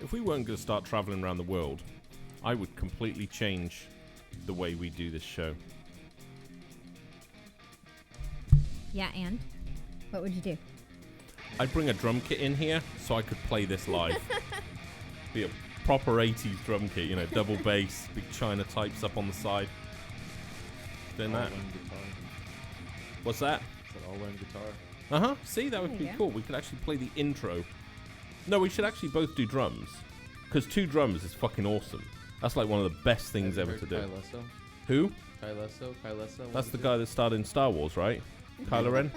If we weren't going to start traveling around the world, I would completely change the way we do this show. Yeah, and? What would you do? I'd bring a drum kit in here so I could play this live. Be a proper 80s drum kit, you know, double bass, big China types up on the side. Then that. What's that? It's an all-in guitar. Uh-huh. See, that would There be you go. cool. We could actually play the intro. No, we should actually both do drums. Because 2 drums is fucking awesome. That's like one of the best things ever to do. Kai Lesso? Who? Kai Lesso? That's the guy that starred in Star Wars, right? Kylo Ren?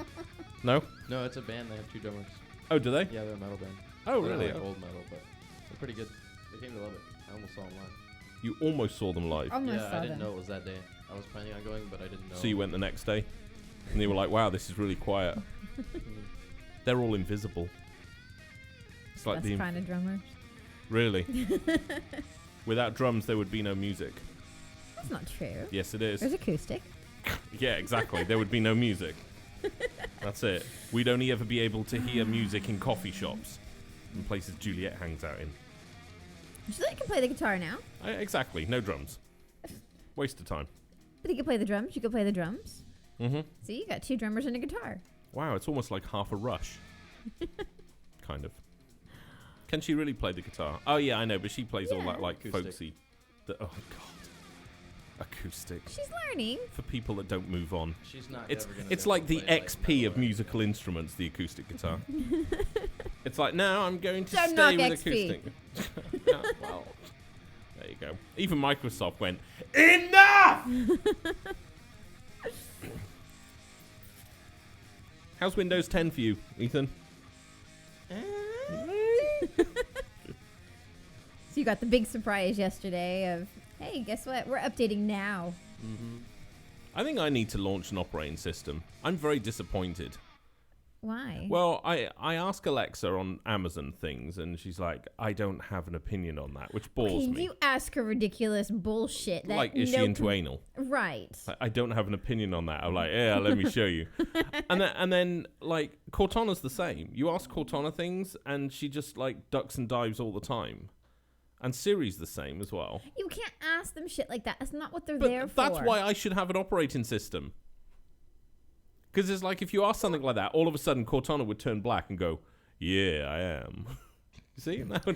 No? No, it's a band. They have 2 drummers. Oh, do they? Yeah, they're a metal band. Oh, They're really? like old metal, but they're pretty good. They came to Lubbock. I almost saw them live. You almost saw them live. Almost Yeah, saw I didn't them. know it was that day. I was planning on going, but I didn't know. So you went the next day? And you were like, wow, this is really quiet. They're all invisible. It's like Best kind of drummers. Really? Without drums, there would be no music. That's not true. Yes, it is. There's acoustic. Yeah, exactly. There would be no music. That's it. We'd only ever be able to hear music in coffee shops and places Juliet hangs out in. So you can play the guitar now. Exactly. No drums. Waste of time. But you can play the drums. You can play the drums. Mm-hmm. See, you got 2 drummers and a guitar. Wow, it's almost like half a Rush. Kind of. Can she really play the guitar? Oh, yeah, I know, but she plays all Yeah. that, like, Acoustic. folksy. Oh, God. Acoustic. She's learning. For people that don't move on. She's not. It's ever gonna it's be able like to the play, XP metal of or musical anything. instruments, the acoustic guitar. It's like, no, I'm going to Don't stay knock with XP. acoustic. Yeah, well, there you go. Even Microsoft went, enough! How's Windows 10 for you, Ethan? So you got the big surprise yesterday of, hey, guess what? We're updating now. Mm-hmm. I think I need to launch an operating system. I'm very disappointed. Why? Well, I ask Alexa on Amazon things, and she's like, I don't have an opinion on that, which bores Okay, me. you ask her ridiculous bullshit. That Like, is she into anal? Right. Like, I don't have an opinion on that. I'm like, yeah, let me show you. and then, like, Cortana's the same. You ask Cortana things, and she just, like, ducks and dives all the time. And Siri's the same as well. You can't ask them shit like that. That's not what they're But there for. that's why I should have an operating system. Because it's like, if you ask something like that, all of a sudden Cortana would turn black and go, yeah, I am. You see? That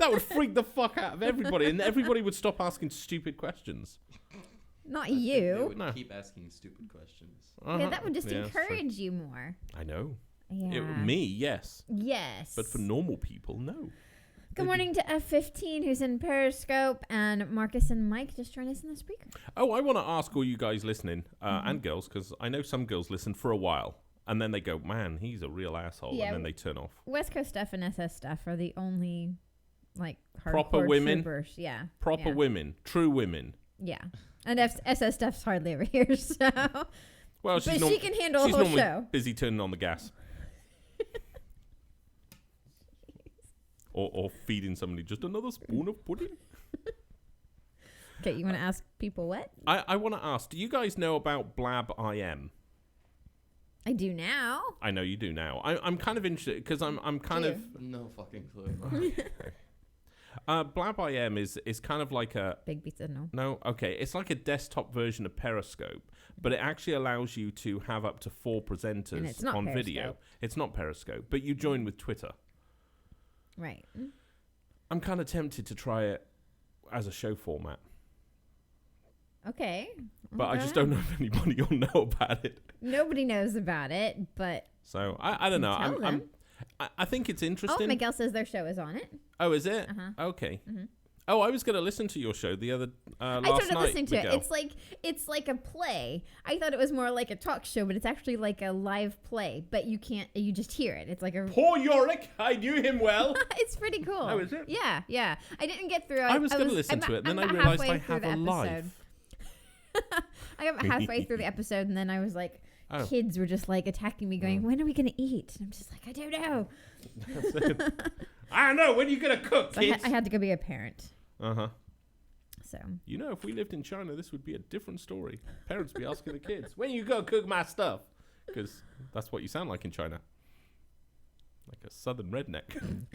would freak the fuck out of everybody, and everybody would stop asking stupid questions. Not They you. would No. keep asking stupid questions. Yeah, that would just Yeah, that's true. encourage you more. I know. Yeah. Me, yes. Yes. But for normal people, no. Good morning to F15, who's in Periscope, and Marcus and Mike just joined us in the speaker. Oh, I want to ask all you guys listening, and girls, because I know some girls listen for a while, and then they go, man, he's a real asshole, Yeah. and then they turn off. West Coast stuff and SS stuff are the only, like, Proper hardcore women? troopers. Yeah. Proper yeah. women, true women. Yeah. And SS stuff's hardly ever here, so. Well, But she can handle a she's whole normally show. busy turning on the gas. Or feeding somebody just another spoon of pudding. Okay, you want to ask people what? I want to ask, do you guys know about Blab IM? I do now. I know you do now. I'm kind of interested because I'm kind Do of No fucking clue. Blab IM is kind of like a Big B said no. no, okay, it's like a desktop version of Periscope, but it actually allows you to have up to 4 And presenters it's not on video. Periscope. It's not Periscope, but you join with Twitter. Right. I'm kind of tempted to try it as a show format, Okay. but I just don't know if anybody will know about it. Nobody knows about it, but So I don't know. Tell them. I think it's oh, interesting. Miguel says their show is on it. Oh, is it? Uh-huh. Okay. Mhm. Oh, I was going to listen to your show the other I last started night. listening to Miguel. it. It's like a play. I thought it was more like a talk show, but it's actually like a live play. But you just hear it. It's like a. Poor Yorick, I knew him well. It's pretty cool. Oh, is it? Yeah, yeah. I didn't get through. I was going to listen to it, then I realized I have a life. I got halfway through the episode, and then I was like, Oh. kids were just like attacking me, going, "When are we gonna eat?" And I'm just like, I don't know. That's it. I don't know. When are you going to cook, So kids? I had to go be a parent. Uh-huh. So You know, if we lived in China, this would be a different story. Parents be asking the kids, when you go cook my stuff? Because that's what you sound like in China. Like a southern redneck.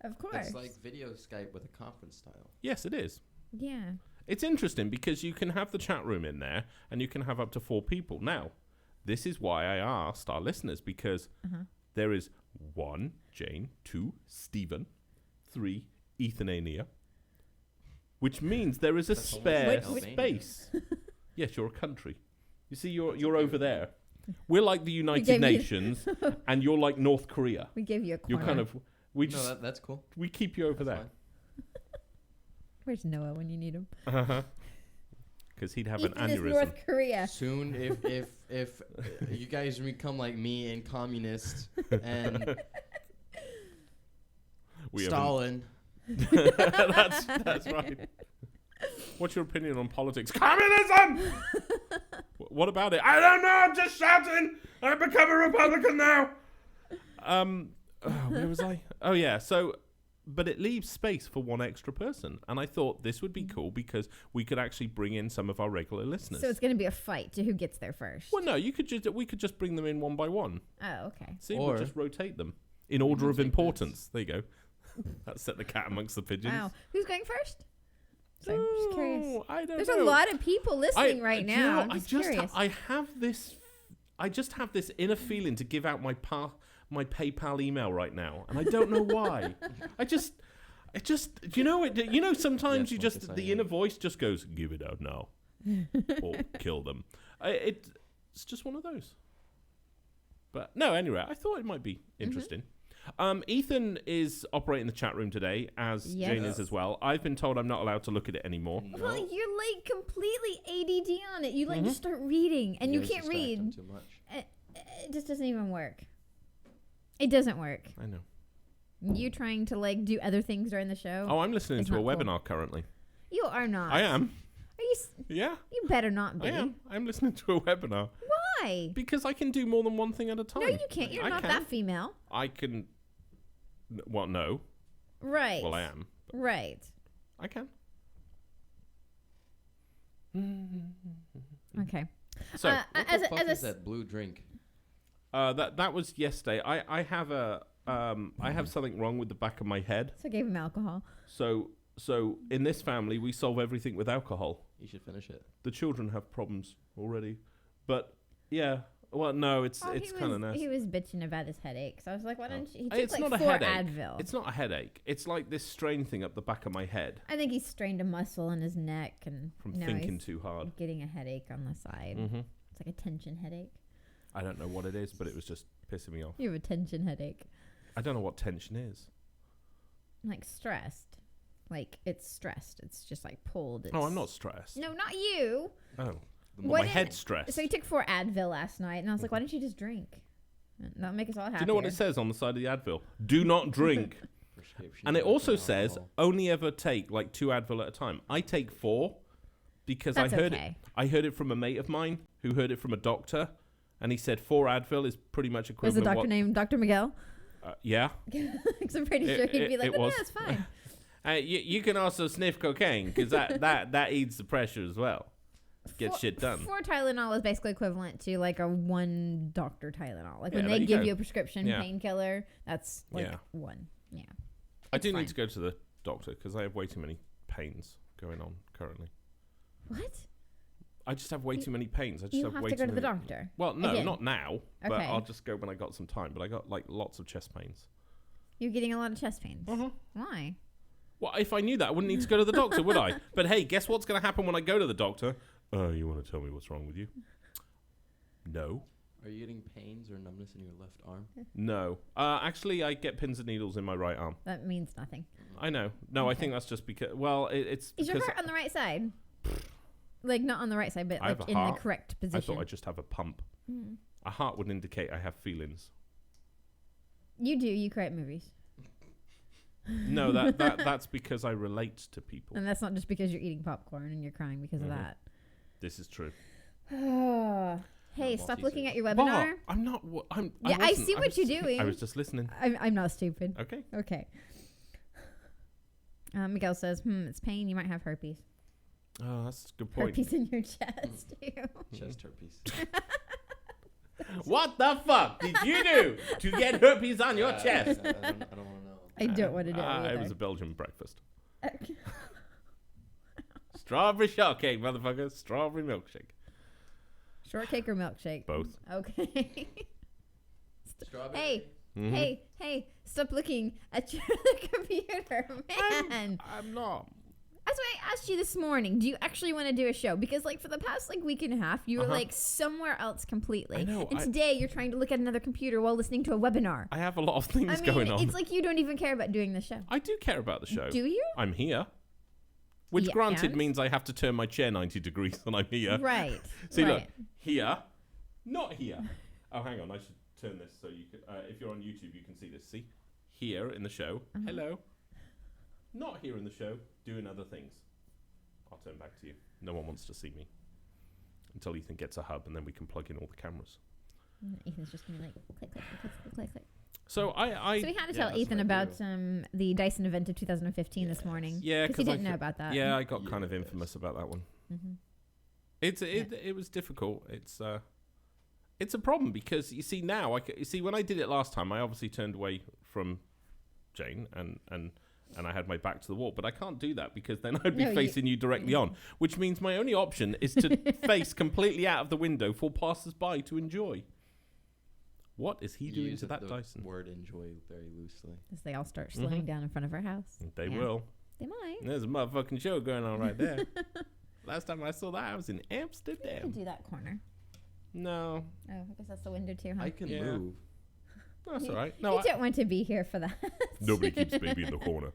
Of course. It's like video Skype with a conference style. Yes, it is. Yeah. It's interesting because you can have the chat room in there and you can have up to 4 people. Now, this is why I asked our listeners, because there is 1, Jane, 2, Stephen, 3, Ethanania, which means there is a That's spare almost space. Yes, you're a country. You see, you're over there. We're like the United gave you- Nations, and you're like North Korea. We gave you a corner. You're kind of That's cool. we keep you over That's there. Where's Noah when you need him? Because he'd have Ethan an is aneurysm. North Korea. Soon, if you guys become like me and communist and We haven't- Stalin, that's right. What's your opinion on politics? Communism! What about it? I don't know. I'm just shouting. I've become a Republican now. Where was I? Oh yeah. So, but it leaves space for 1 extra person, and I thought this would be cool because we could actually bring in some of our regular listeners. So it's going to be a fight to who gets there first. Well, no, we could just bring them in one by one. Oh, okay. See, Or- we'll just rotate them in order of take importance. There you go. That set the cat amongst the pigeons. Wow. Who's going first? Sorry, just curious. Oh, I don't There's know. a lot of people listening right do you now. know, I'm just curious. I just have this inner feeling to give out my PayPal email right now, and I don't know why. Sometimes Yes, Marcus, I the am. inner voice just goes, give it out now, or kill them. It's just one of those. But no, anyway, I thought it might be interesting. Ethan is operating the chat room today, as Yes. Jane is as well. I've been told I'm not allowed to look at it anymore. Well, you're like completely ADD on it. You like just start reading, and you guys can't distract them read. too much. It just doesn't even work. It doesn't work. I know. You trying to like do other things during the show? Oh, I'm listening It's to a not cool. webinar currently. You are not. I am. Are you? Yeah, You better not be. I am. I'm listening to a webinar Why? because I can do more than one thing at a time. No, you can't. You're I not can. that female. I can. Well, no. Right. Well, I am. Right. I can. Okay. So What as the a, fuck as a is that blue drink? that was yesterday. I have I have something wrong with the back of my head. So I gave him alcohol. So in this family we solve everything with alcohol. You should finish it. The children have problems already, but yeah. Well, no, it's Oh, kind of nice. He was bitching about his headache. So I was like, why don't you? He took It's like not a 4 headache. Advil. It's not a headache. It's like this strain thing up the back of my head I think he strained a muscle in his neck, and from now thinking he's too hard. getting a headache on the side. Mm-hmm. It's like a tension headache. I don't know what it is, but it was just pissing me off. You have a tension headache, I don't know what tension is. like stressed. Like it's stressed. It's just like pulled. Oh, I'm not stressed. No, not you. Oh, What my in- head's stressed. So he took 4 Advil last night, and I was like, why don't you just drink? That'll make us all happy. Do you know what it says on the side of the Advil? Do not drink. Prescription And it also alcohol. says only ever take like 2 Advil at a time. I take 4 because That's I heard okay. it. I heard it from a mate of mine who heard it from a doctor, and he said 4 Advil is pretty much Was the equivalent. doctor named Dr. Miguel? Yeah. Because I'm pretty It- sure he'd be it- like, it no, was. it's fine. You can also sniff cocaine because that eases the pressure as well. Get shit done. 4 Tylenol is basically equivalent to like a 1 doctor Tylenol. Like Yeah, when there they you give go. you a prescription Yeah. painkiller, that's like Yeah. 1. Yeah. I It's do fine. need to go to the doctor because I have way too many pains going on currently. What? I just have way too many pains. I just You have have way to go too to the many. doctor. Well, no, Again. not now. But Okay. I'll just go when I got some time. But I got like lots of chest pains. You're getting a lot of chest pains. Mhm. Why? Well, if I knew that, I wouldn't need to go to the doctor, would I? But hey, guess what's going to happen when I go to the doctor? You want to tell me what's wrong with you? No. Are you getting pains or numbness in your left arm? No. Actually, I get pins and needles in my right arm. That means nothing. I know. No, I Okay. think that's just because. Well, it's Is your because heart on the right side? Like not on the right side, but I have like a in heart. the correct I position. thought I just have a pump. Mm. A heart would indicate I have feelings. You do. You create movies, No, that's because I relate to people. and that's not just because you're eating popcorn and you're crying because Mhm. of that. This is true. Hey, stop looking at your What? webinar. I'm not. I'm. Yeah, I wasn't. see what was- you're doing. I was just listening. I'm not stupid. Okay. Okay. Miguel says, it's pain. You might have herpes. Oh, that's a good point. Herpes in your chest, too. Chest herpes. What the fuck did you do to get herpes on your chest? I don't want to know. I don't want to know either. It was a Belgian breakfast. Okay. Strawberry shortcake, motherfucker. Strawberry milkshake. Shortcake or milkshake? Both. Okay. Strawberry. Hey, Mhm. hey, stop looking at your computer, man. I'm not. That's why I asked you this morning. Do you actually want to do a show? Because like for the past like week and a half, you were like somewhere else completely. I know, And today you're trying to look at another computer while listening to a webinar. I have a lot of things I mean, going on. it's like you don't even care about doing the show. I do care about the show. Do you? I'm here. Which Yeah, granted and? means I have to turn my chair 90 degrees when I'm here. Right. See, right. look. Here. Not here. Oh, hang on. I should turn this so you can... if you're on YouTube, you can see this. See? Here in the show. Hello. Not here in the show. Doing other things. I'll turn back to you. No one wants to see me. Until Ethan gets a hub and then we can plug in all the cameras. Ethan's just going to be like, click, click, click, click, click, click. So I So we had to Yeah, tell that's Ethan what I about the Dyson event of 2015 this morning. Yeah, because he 'cause I didn't know c- about that. Yeah, I got kind of infamous about that one. Mm-hmm. It was difficult. It's a problem because you see now you see when I did it last time I obviously turned away from Jane and I had my back to the wall, but I can't do that because then I'd be No, facing you directly on, which means my only option is to face completely out of the window for passers-by to enjoy. What is he You doing use to that the Dyson? word enjoy very loosely. As they all start slowing down in front of our house. They Yeah. will. They might. There's a motherfucking show going on right there. Last time I saw that, I was in You can Amsterdam. do that corner. No, Oh, I guess that's the window too, huh? I can Yeah. move. that's You- all right. you No, don't want to be here for that. nobody keeps baby in the corner.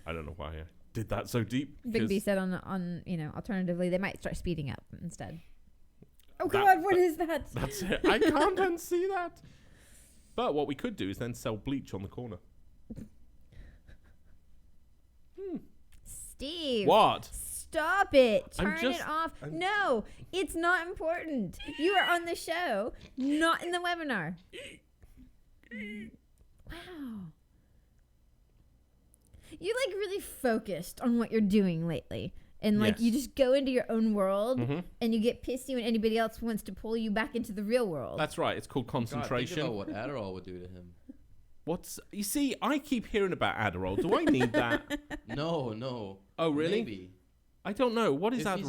I don't know why I did that so deep. Big B 'cause said on alternatively they might start speeding up instead. Oh That- God, what is that? That's it. I can't unsee that. But what we could do is then sell bleach on the corner. Steve. What? Stop it. I'm Turn just- it off. I'm- No, it's not important. You are on the show, not in the webinar. Wow. You like really focused on what you're doing lately. And like you Yes. just go into your own world Mhm. and you get pissy when anybody else wants to pull you back into the real world. That's right. It's called God, think concentration. about what Adderall would do to him. You see, I keep hearing about Adderall. Do I need that? No. Oh, really? Maybe. I don't know. What is If he's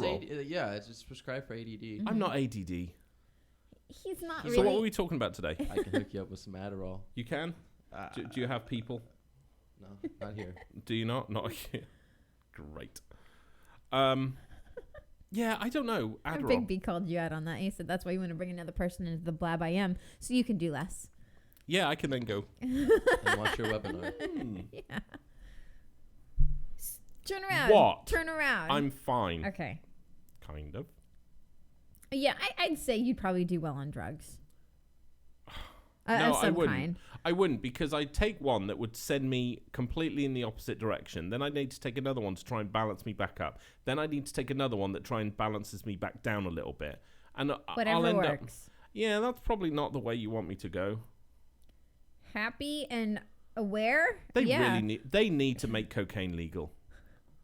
Then I need to take another one to try and balance me back up. Then I need to take another one that try and balances me back down a little bit. And I'll end up. works. Yeah, that's probably not the way you want me to go. Happy and aware? They yeah. really need to make cocaine legal.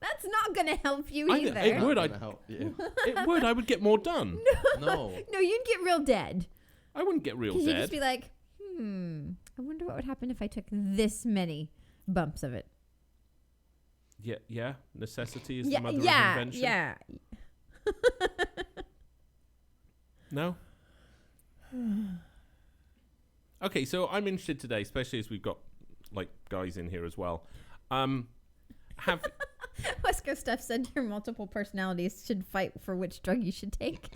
That's not going to help you I- either. it would. Not gonna help you. It would. I would get more done. No. No, you'd get real dead. I wouldn't get real Because you'd dead. just be like, I wonder what would happen if I took this many bumps of it. Yeah. Necessity is Yeah, the mother of yeah, invention. yeah. No. Okay, so I'm interested today, especially as we've got like guys in here as well. Have West Coast Stuff said your multiple personalities should fight for which drug you should take.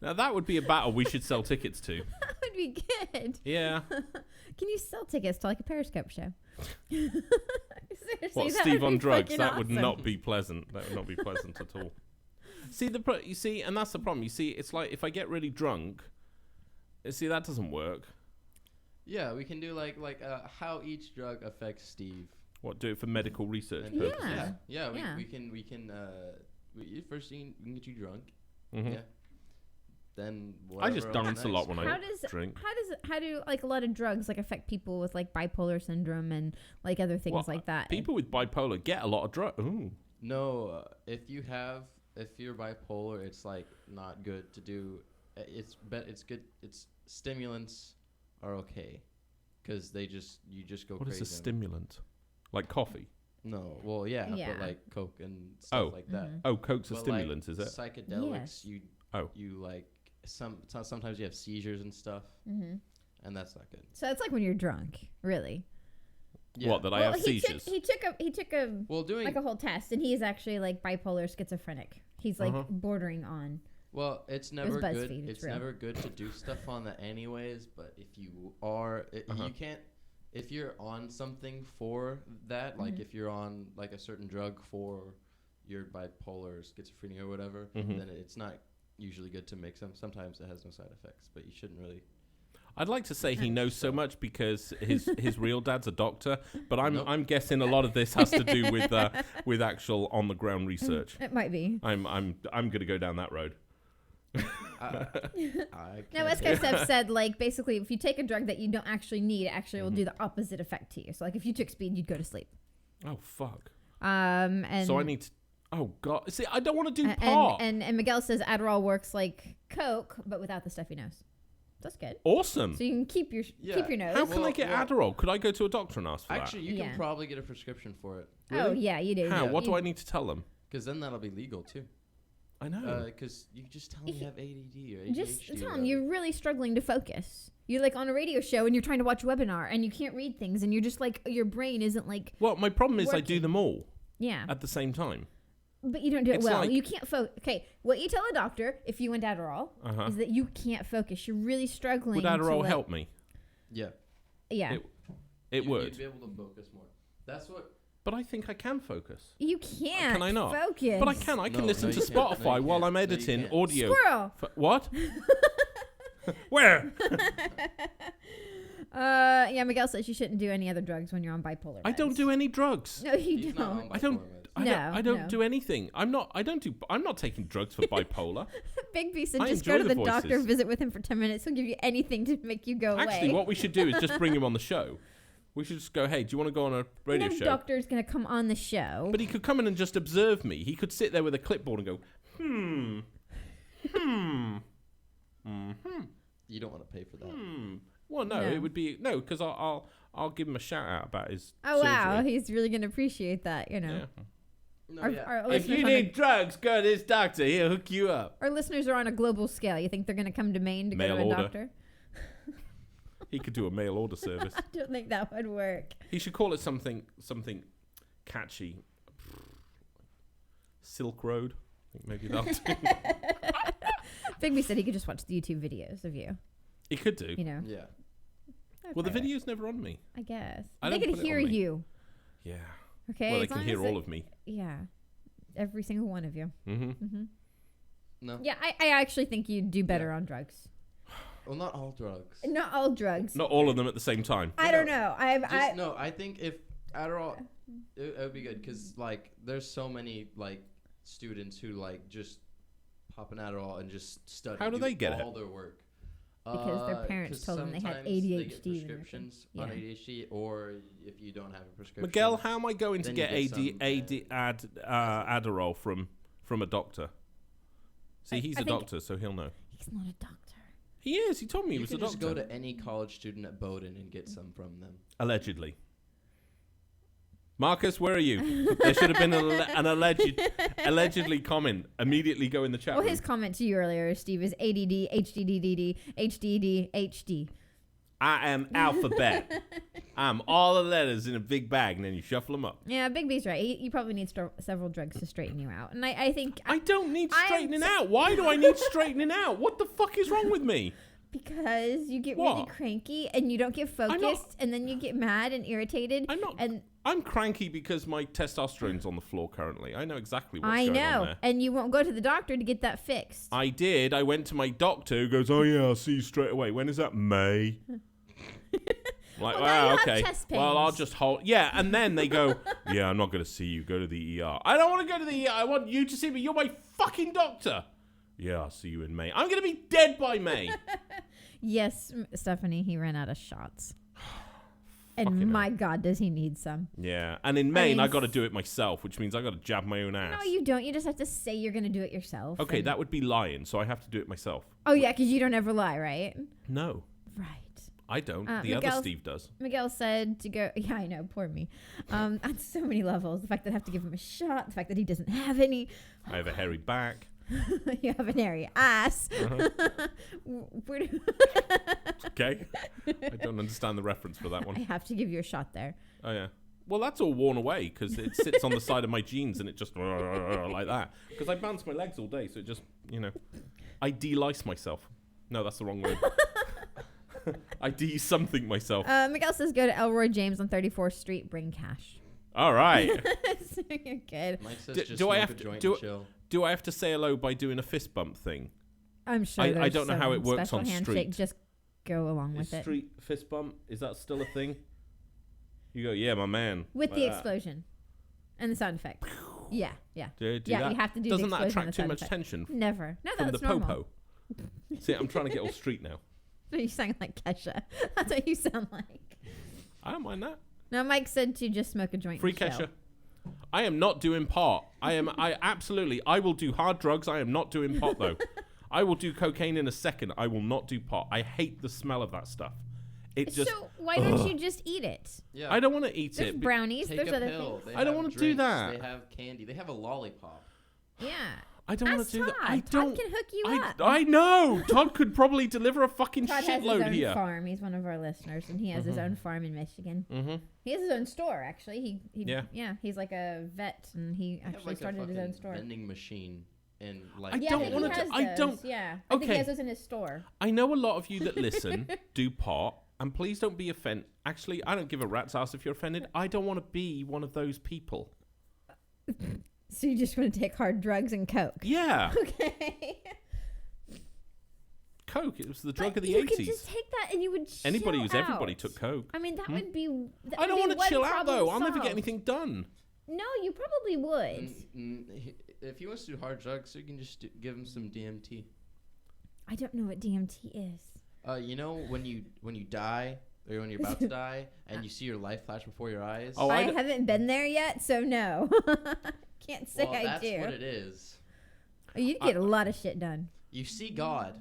now that would be a battle we should sell tickets to. That would be good. Yeah. Can you sell tickets to like a Periscope show? Seriously, What, that Steve would on be drugs? fucking That would awesome. not be pleasant. That would not be pleasant at all. See you see, and that's the problem. You see, it's like if I get really drunk, see that doesn't work. Yeah, we can do like how each drug affects Steve. What, do it for medical research And- purposes? Yeah. Yeah. Yeah. We can first thing we can get you drunk. Mhm. Yeah. Then I just whatever dance a next. lot when How I does drink. how do like a lot of drugs like affect people with like bipolar syndrome and like other things Well, like that? People with bipolar get a lot of drugs. Ooh. No, if you're bipolar, it's like not good to do. It's good. It's stimulants are okay. because you just go What crazy. is a stimulant? Like coffee? No, well, yeah, Yeah. but like Coke and stuff like that. Oh, Coke's a But, stimulant, like, is it? Psychedelics, Yes. you like sometimes you have seizures and stuff, Mm-hmm. and that's not good. So it's like when you're drunk, really. Yeah. What, that I have seizures? He took a Well, doing like a whole test, and he is actually like bipolar schizophrenic. He's like bordering on. Well, it's never good. BuzzFeed, it's It's real. never good to do stuff on that anyways. But if you are, you can't. If you're on something for that, like if you're on like a certain drug for your bipolar or schizophrenia or whatever, then it's not usually good to mix them. Sometimes it has no side effects, but you shouldn't really. I'd like to say he knows so much because his real dad's a doctor, but I'm guessing a lot of this has to do with actual on the ground research. It might be. I'm gonna go down that road. No, as Steph said, like basically, if you take a drug that you don't actually need, it actually will do the opposite effect to you. So, like if you took speed, you'd go to sleep. Oh fuck! And So I need to. Oh god! See, I don't want to do pot. and Miguel says Adderall works like Coke, but without the stuffy nose. That's good. Awesome. So you can keep your nose. How can I get Adderall? Could I go to a doctor and ask for Actually, you can probably get a prescription for it. Oh yeah, you do. that? How? Yeah. What do I need to tell them? Because then that'll be legal too. I know. Because you just tell them you have ADD or ADHD. Just or tell them whatever. you're really struggling to focus. You're like on a radio show and you're trying to watch a webinar and you can't read things and you're just like your brain isn't like Well, my problem is I do working. them all yeah, at the same time. but you don't do it It's well. like- You can't focus. Okay, what you tell a doctor if you went Adderall is that you can't focus. You're really struggling. Would Adderall to, like, help me? Yeah. Yeah, It would. You'd be able to focus more. That's what. But I think I can focus. you can't. Can I not? focus? But I can. I can No, listen no, to you can't. No, Spotify you while can't. I'm No, you editing can't. audio. Squirrel. What? Where? Yeah, Miguel says you shouldn't do any other drugs when you're on bipolar. I don't meds. do any drugs. No, you He's not don't. on I don't- bipolar meds. I don't No. do anything. I'm not taking drugs for bipolar. Big B said I just enjoy go to the the doctor, voices. visit with him for 10 minutes. He'll give you anything to make you go Actually, away. what we should do is just bring him on the show. We should just go, hey, do you want to go on a radio no show? doctor's going to come on the show. But he could come in and just observe me. He could sit there with a clipboard and go, You don't want to pay for that. Well, no, No. it would be because I'll give him a shout out about his. Oh, wow. surgery. He's really going to appreciate that, you know. Yeah. No, Our If listeners you on a- need drugs, go to this doctor. He'll hook you up. Our listeners are on a global scale. You think they're going to come to Maine to Mail go to a order. doctor? He could do a mail order service. I don't think that would work. He should call it something catchy. Silk Road. I think maybe that'll do. Big B said he could just watch the YouTube videos of you, He could do. you know. Yeah. Well, the Okay. video's never on me. I guess. I they don't could put it hear on me. you. Yeah. Okay. Well, they as can long hear as all of me. Yeah. Every single one of you. Mm-hmm. No. Yeah, I actually think you'd do better on drugs. Well, not all drugs. Not all drugs. Not all of them at the same time. I don't know. No, I think if Adderall, it would be good because like there's so many like students who like just pop an Adderall and just study. How do they get all their work? Because their parents 'cause told them they had sometimes ADHD They when get they were prescriptions kids. on Yeah. ADHD, or if you don't have a prescription. Miguel, how am I going to Then get you get Adderall from a doctor? See, he's I a think- doctor, so he'll know. He's not a doctor. He is. He told me he You was a can just doctor. go to any college student at Bowdoin and get some from them. Allegedly. Marcus, where are you? There should have been an allegedly comment. Immediately go in the chat Well, room. his comment to you earlier, Steve, is ADD, HDDDD, HDD, HD. I am alphabet. I'm all the letters in a big bag, and then you shuffle them up. Yeah, Big B's right. You probably need several drugs to straighten you out. And I think... I don't need I'm straightening s- out. Why do I need straightening out? What the fuck is wrong with me? Because you get really What? cranky and you don't get focused and then you get mad and irritated. I'm not. And I'm cranky because my testosterone's on the floor currently. I know exactly what's I going on know. there. And you won't go to the doctor to get that fixed. I did. I went to my doctor who goes, oh, yeah, I'll see you straight away. When is that? May. Like, Well, now you have okay. chest Well, I'll pains. just hold. Yeah, and then they go, yeah, I'm not going to see you. Go to the ER. I don't want to go to the ER. I want you to see me. You're my fucking doctor. Yeah, I'll see you in May. I'm going to be dead by May. Yes, Stephanie, he ran out of shots. And Fucking my God, does he need some. Yeah, and in Maine, I mean, got to do it myself, which means I got to jab my own ass. No, you don't. You just have to say you're going to do it yourself. Okay, and- that would be lying, so I have to do it myself. Oh, yeah, because you don't ever lie, right? No. Right. I don't. The other Steve does. Miguel said to go. Yeah, I know. Poor me. On so many levels. The fact that I have to give him a shot. The fact that he doesn't have any. I have a hairy back. You have an hairy ass. Okay. I don't understand the reference for that one. I have to give you a shot there. Oh, yeah. Well, that's all worn away because it sits on the side of my jeans and it just like that. Because I bounce my legs all day, so it just, I de-lice myself. No, that's the wrong word. I de-something myself. Miguel says go to Elroy James on 34th Street, bring cash. All right. So you're good. Mike says just smoke a joint and chill. Do I have to say hello by doing a fist bump thing? I'm sure I don't know how it works on handshake. street. Just go along with it. Street fist bump, is that still a thing? You go, yeah, my man. With the explosion and the sound effect. Yeah. Do yeah, that? you have to do Doesn't the that explosion attract too much tension? Never. No, from that's the normal. popo. See, I'm trying to get all street now. You sound like Kesha. That's what you sound like. I don't mind that. No, Mike said to just smoke a joint. Free and chill. Kesha. I am not doing pot. I will do hard drugs. I am not doing pot though. I will do cocaine in a second. I will not do pot. I hate the smell of that stuff. So why don't you just eat it? Yeah. I don't want to eat There's it. brownies. Take There's a other pill. things. They I don't have want to do drinks, that. They have candy. They have a lollipop. Yeah. I don't want to do that. I Todd don't. can hook you up. I know. Todd could probably deliver a fucking Todd has his shitload own here. farm. He's one of our listeners, and he has his own farm in Michigan. Mm-hmm. He has his own store, actually. Yeah. He's like a vet, and he actually started his own store. Vending machine and like. I don't want to. I don't. Yeah. I think he Okay. has those in his store. I know a lot of you that listen do pot, and please don't be offended. Actually, I don't give a rat's ass if you're offended. I don't want to be one of those people. So you just want to take hard drugs and coke? Yeah. Okay. Coke. It was the drug of the you 80s. You could just take that and you would chill Everybody out. took coke. I mean, that would be. I don't want to chill out though. I'll never get anything done. No, you probably would. If he wants to do hard drugs, you can just give him some DMT. I don't know what DMT is. When you die or when you're about to die and you see your life flash before your eyes. Oh, I haven't been there yet, so no. Can't say I that's do. That's what it is. Oh, you'd get a lot of shit done. You see God.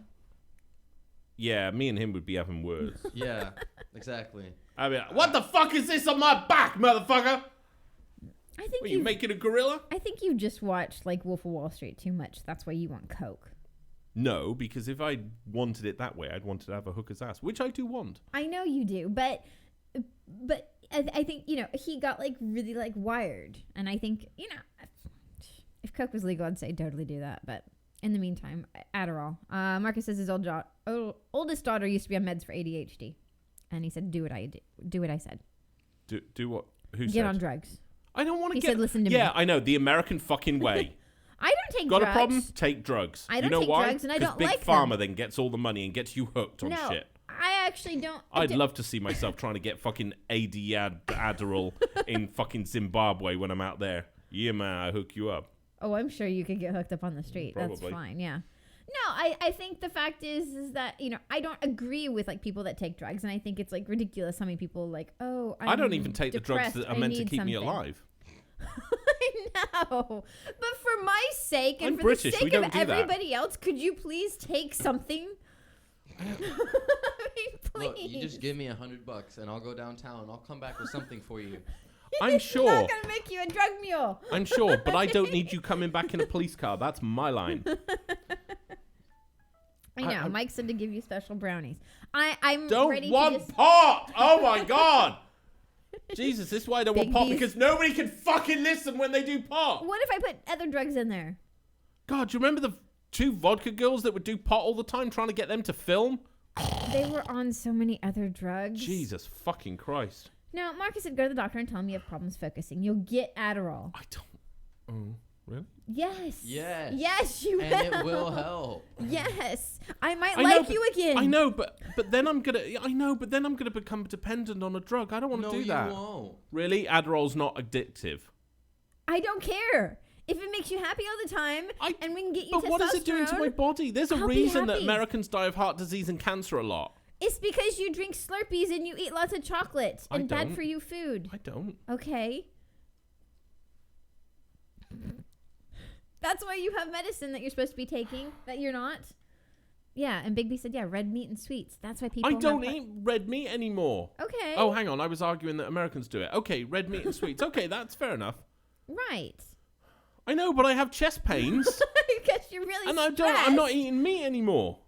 Yeah, me and him would be having words. Yeah, exactly. I mean, what the fuck is this on my back, motherfucker? I think you making a gorilla? I think you just watched like Wolf of Wall Street too much. That's why you want coke. No, because if I wanted it that way, I'd want to have a hooker's ass, which I do want. I know you do, but I think he got like really like wired, and I think if coke was legal, I'd say totally do that. But in the meantime, Adderall. Marcus says his oldest daughter used to be on meds for ADHD, and he said, "Do what I said. Do what? Who said? Get on drugs." I don't want to He said, "Listen to me." Yeah, I know, the American fucking way. I don't take Got drugs. a problem? Take drugs. I don't you know take why? drugs, and I don't Big like Pharma them. then gets all the money and gets you hooked on shit. I actually don't. I'd love to see myself trying to get fucking Adderall in fucking Zimbabwe when I'm out there. Yeah, man, I hook you up. Oh, I'm sure you could get hooked up on the street. Probably. That's fine. Yeah. No, I think the fact is that I don't agree with like people that take drugs, and I think it's like ridiculous how many people like, oh, I don't even take the drugs that are meant to keep me alive. I know, but for my sake and I'm for British. the sake We don't of do that. everybody else, could you please take something? I mean, please. Look, you just give me $100 and I'll go downtown. I'll come back with something for you. I'm sure. I'm not gonna make you a drug mule. I'm sure, but I don't need you coming back in a police car. That's my line. I know. Mike said to give you special brownies. I'm don't ready want to just... pot. Oh my god. Jesus, this is why I don't want pot, Biggies. because nobody can fucking listen when they do pot. What if I put other drugs in there? God, do you remember the 2 vodka girls that would do pot all the time, trying to get them to film? They were on so many other drugs. Jesus fucking Christ. Now, Marcus said, go to the doctor and tell him you have problems focusing. You'll get Adderall. I don't. Oh, really? Yes. Yes. Yes, you will. And it will help. Yes. I might I like know, you again. I know, but then I'm gonna become dependent on a drug. I don't want to do that. No, you won't. Really? Adderall's not addictive. I don't care. If it makes you happy all the time, and we can get you testosterone. But what is it doing to my body? There's a I'll be reason that happy. Americans die of heart disease and cancer a lot. It's because you drink Slurpees and you eat lots of chocolate and bad don't. for you food. I don't. Okay. That's why you have medicine that you're supposed to be taking that you're not. Yeah, and Bigby said, yeah, red meat and sweets. That's why people I don't have eat red meat anymore. Okay. Oh, hang on. I was arguing that Americans do it. Okay, red meat and sweets. Okay, that's fair enough. Right. I know, but I have chest pains. Because you're really and stressed. I'm not eating meat anymore.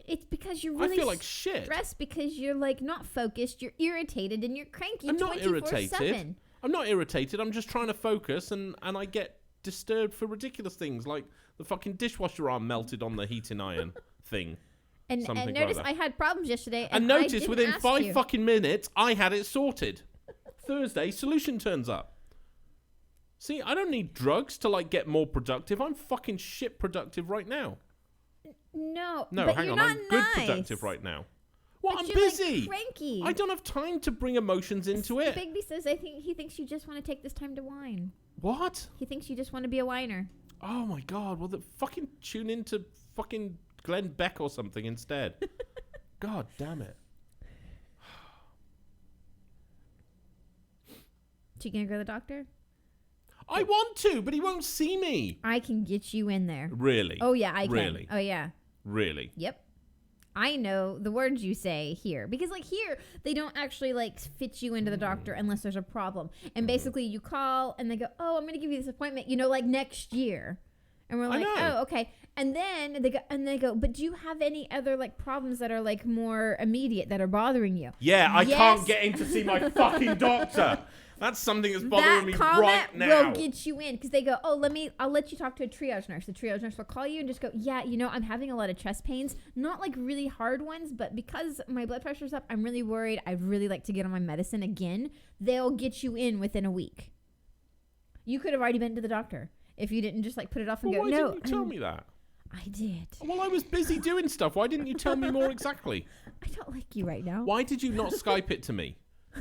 It's because you're really I feel like shit. stressed because you're like not focused, you're irritated, and you're cranky. I'm not 24/7. irritated. I'm not irritated. I'm just trying to focus, and I get disturbed for ridiculous things like the fucking dishwasher arm melted on the heating iron thing. And Something notice like that. I had problems yesterday. And I notice didn't within ask 5 you. fucking minutes, I had it sorted. Thursday, solution turns up. See, I don't need drugs to like get more productive. I'm fucking shit productive right now. No, No, but hang you're on. not I'm good nice. productive right now. Well, But I'm you're, busy. Like, cranky. I don't have time to bring emotions into it. Bigby says he thinks you just want to take this time to whine. What? He thinks you just want to be a whiner. Oh my god! Well, fucking tune into fucking Glenn Beck or something instead. God damn it! So you gonna go to the doctor? I want to, but he won't see me. I can get you in there. Really? Oh yeah, I can. Really? Oh yeah. Really? Yep. I know the words you say here because like here they don't actually like fit you into the doctor unless there's a problem. And basically you call and they go, "Oh, I'm going to give you this appointment, like next year." And we're like, "Oh, okay." And then they go, "But do you have any other like problems that are like more immediate that are bothering you?" Yeah, I Yes. can't get in to see my fucking doctor. That's something that's bothering me right now. Will get you in because they go, "Oh, I'll let you talk to a triage nurse." The triage nurse will call you and just go, "Yeah, I'm having a lot of chest pains, not like really hard ones, but because my blood pressure's up, I'm really worried. I'd really like to get on my medicine again." They'll get you in within a week. You could have already been to the doctor if you didn't just like put it off and Well, go, why "No." didn't you tell me that? I did. Well, I was busy doing stuff. Why didn't you tell me more exactly? I don't like you right now. Why did you not Skype it to me?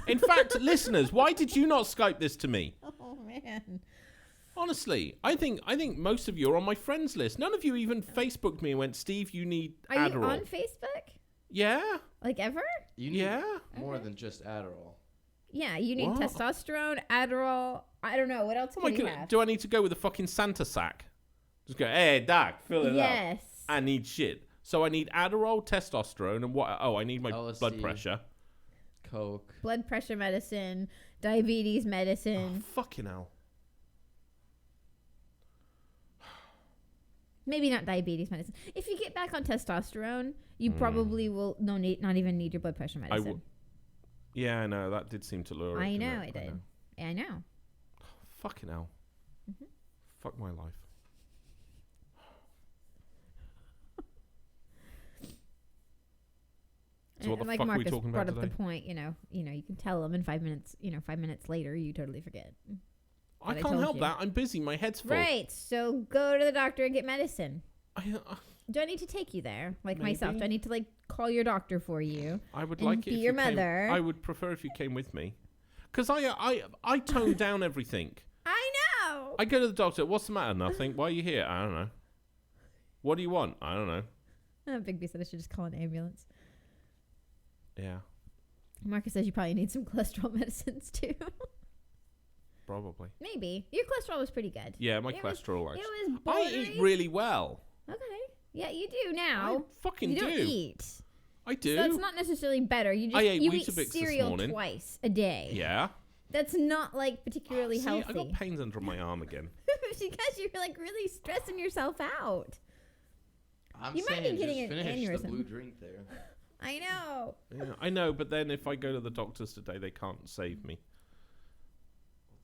In fact, listeners, why did you not Skype this to me? Oh man. Honestly, I think most of you are on my friends list. None of you even Facebooked me and went, "Steve, you need Are Adderall." you on Facebook? Yeah. Like ever? You need Yeah. more than just Adderall. Yeah, you need What? testosterone, Adderall. I don't know what else Oh can my you god! have. Do I need to go with a fucking Santa sack? Just go, "Hey, doc, fill it up." Yes. I need shit. So I need Adderall, testosterone, and what? Oh, I need my LSD. blood pressure. Coke. Blood pressure medicine, diabetes medicine. Oh, fucking hell. Maybe not diabetes medicine. If you get back on testosterone, you probably will not even need your blood pressure medicine. I will. Yeah, I know. That did seem to lure it. I didn't know it it did. I know. Fucking hell. Mm-hmm. Fuck my life. So what the like fuck are we Marcus talking brought about up today? the point, you can tell them in 5 minutes, 5 minutes later, you totally forget. I But I can't told help you. that. I'm busy. My head's full. Right. So go to the doctor and get medicine. I Do I need to take you there? Like myself? Maybe. Do I need to like call your doctor for you? would And like it be if your you came- mother. I would prefer if you came with me. Because I toned down everything. I know. I go to the doctor. What's the matter? Nothing. Why are you here? I don't know. What do you want? I don't know. Bigby said I should just call an ambulance. Yeah, Marcus says you probably need some cholesterol medicines too. probably. Maybe. Your cholesterol was pretty good. Yeah, my It was- cholesterol. It Actually. was I bordering. eat really well. Okay. Yeah, you do now. I fucking you don't do. eat. I do. So that's not necessarily better. You just I ate you eat Weetabix this cereal morning. twice a day. Yeah. That's not like particularly See, healthy. I got pains under my arm again. Because you're like really stressing yourself out. I'm You might be saying getting just an finish aneurysm. the blue drink there. I know. Yeah, I know, but then if I go to the doctors today, they can't save me.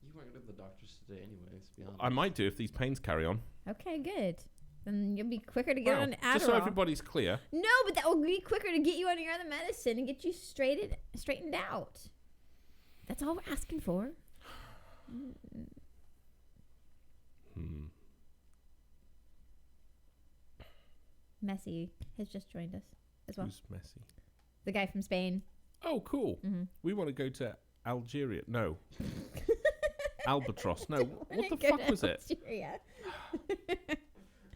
You weren't going to the doctors today anyways, to be honest. I might do if these pains carry on. Okay, good. Then you'll be quicker to get Well, on Adderall. just so everybody's clear. No, but that will be quicker to get you on your other medicine and get you straightened out. That's all we're asking for. Messi has just joined us as well. Who's messy? The guy from Spain. Oh, cool. Mm-hmm. We want to go to Algeria. No. Albatross. No. What the Go fuck to was it? Algeria.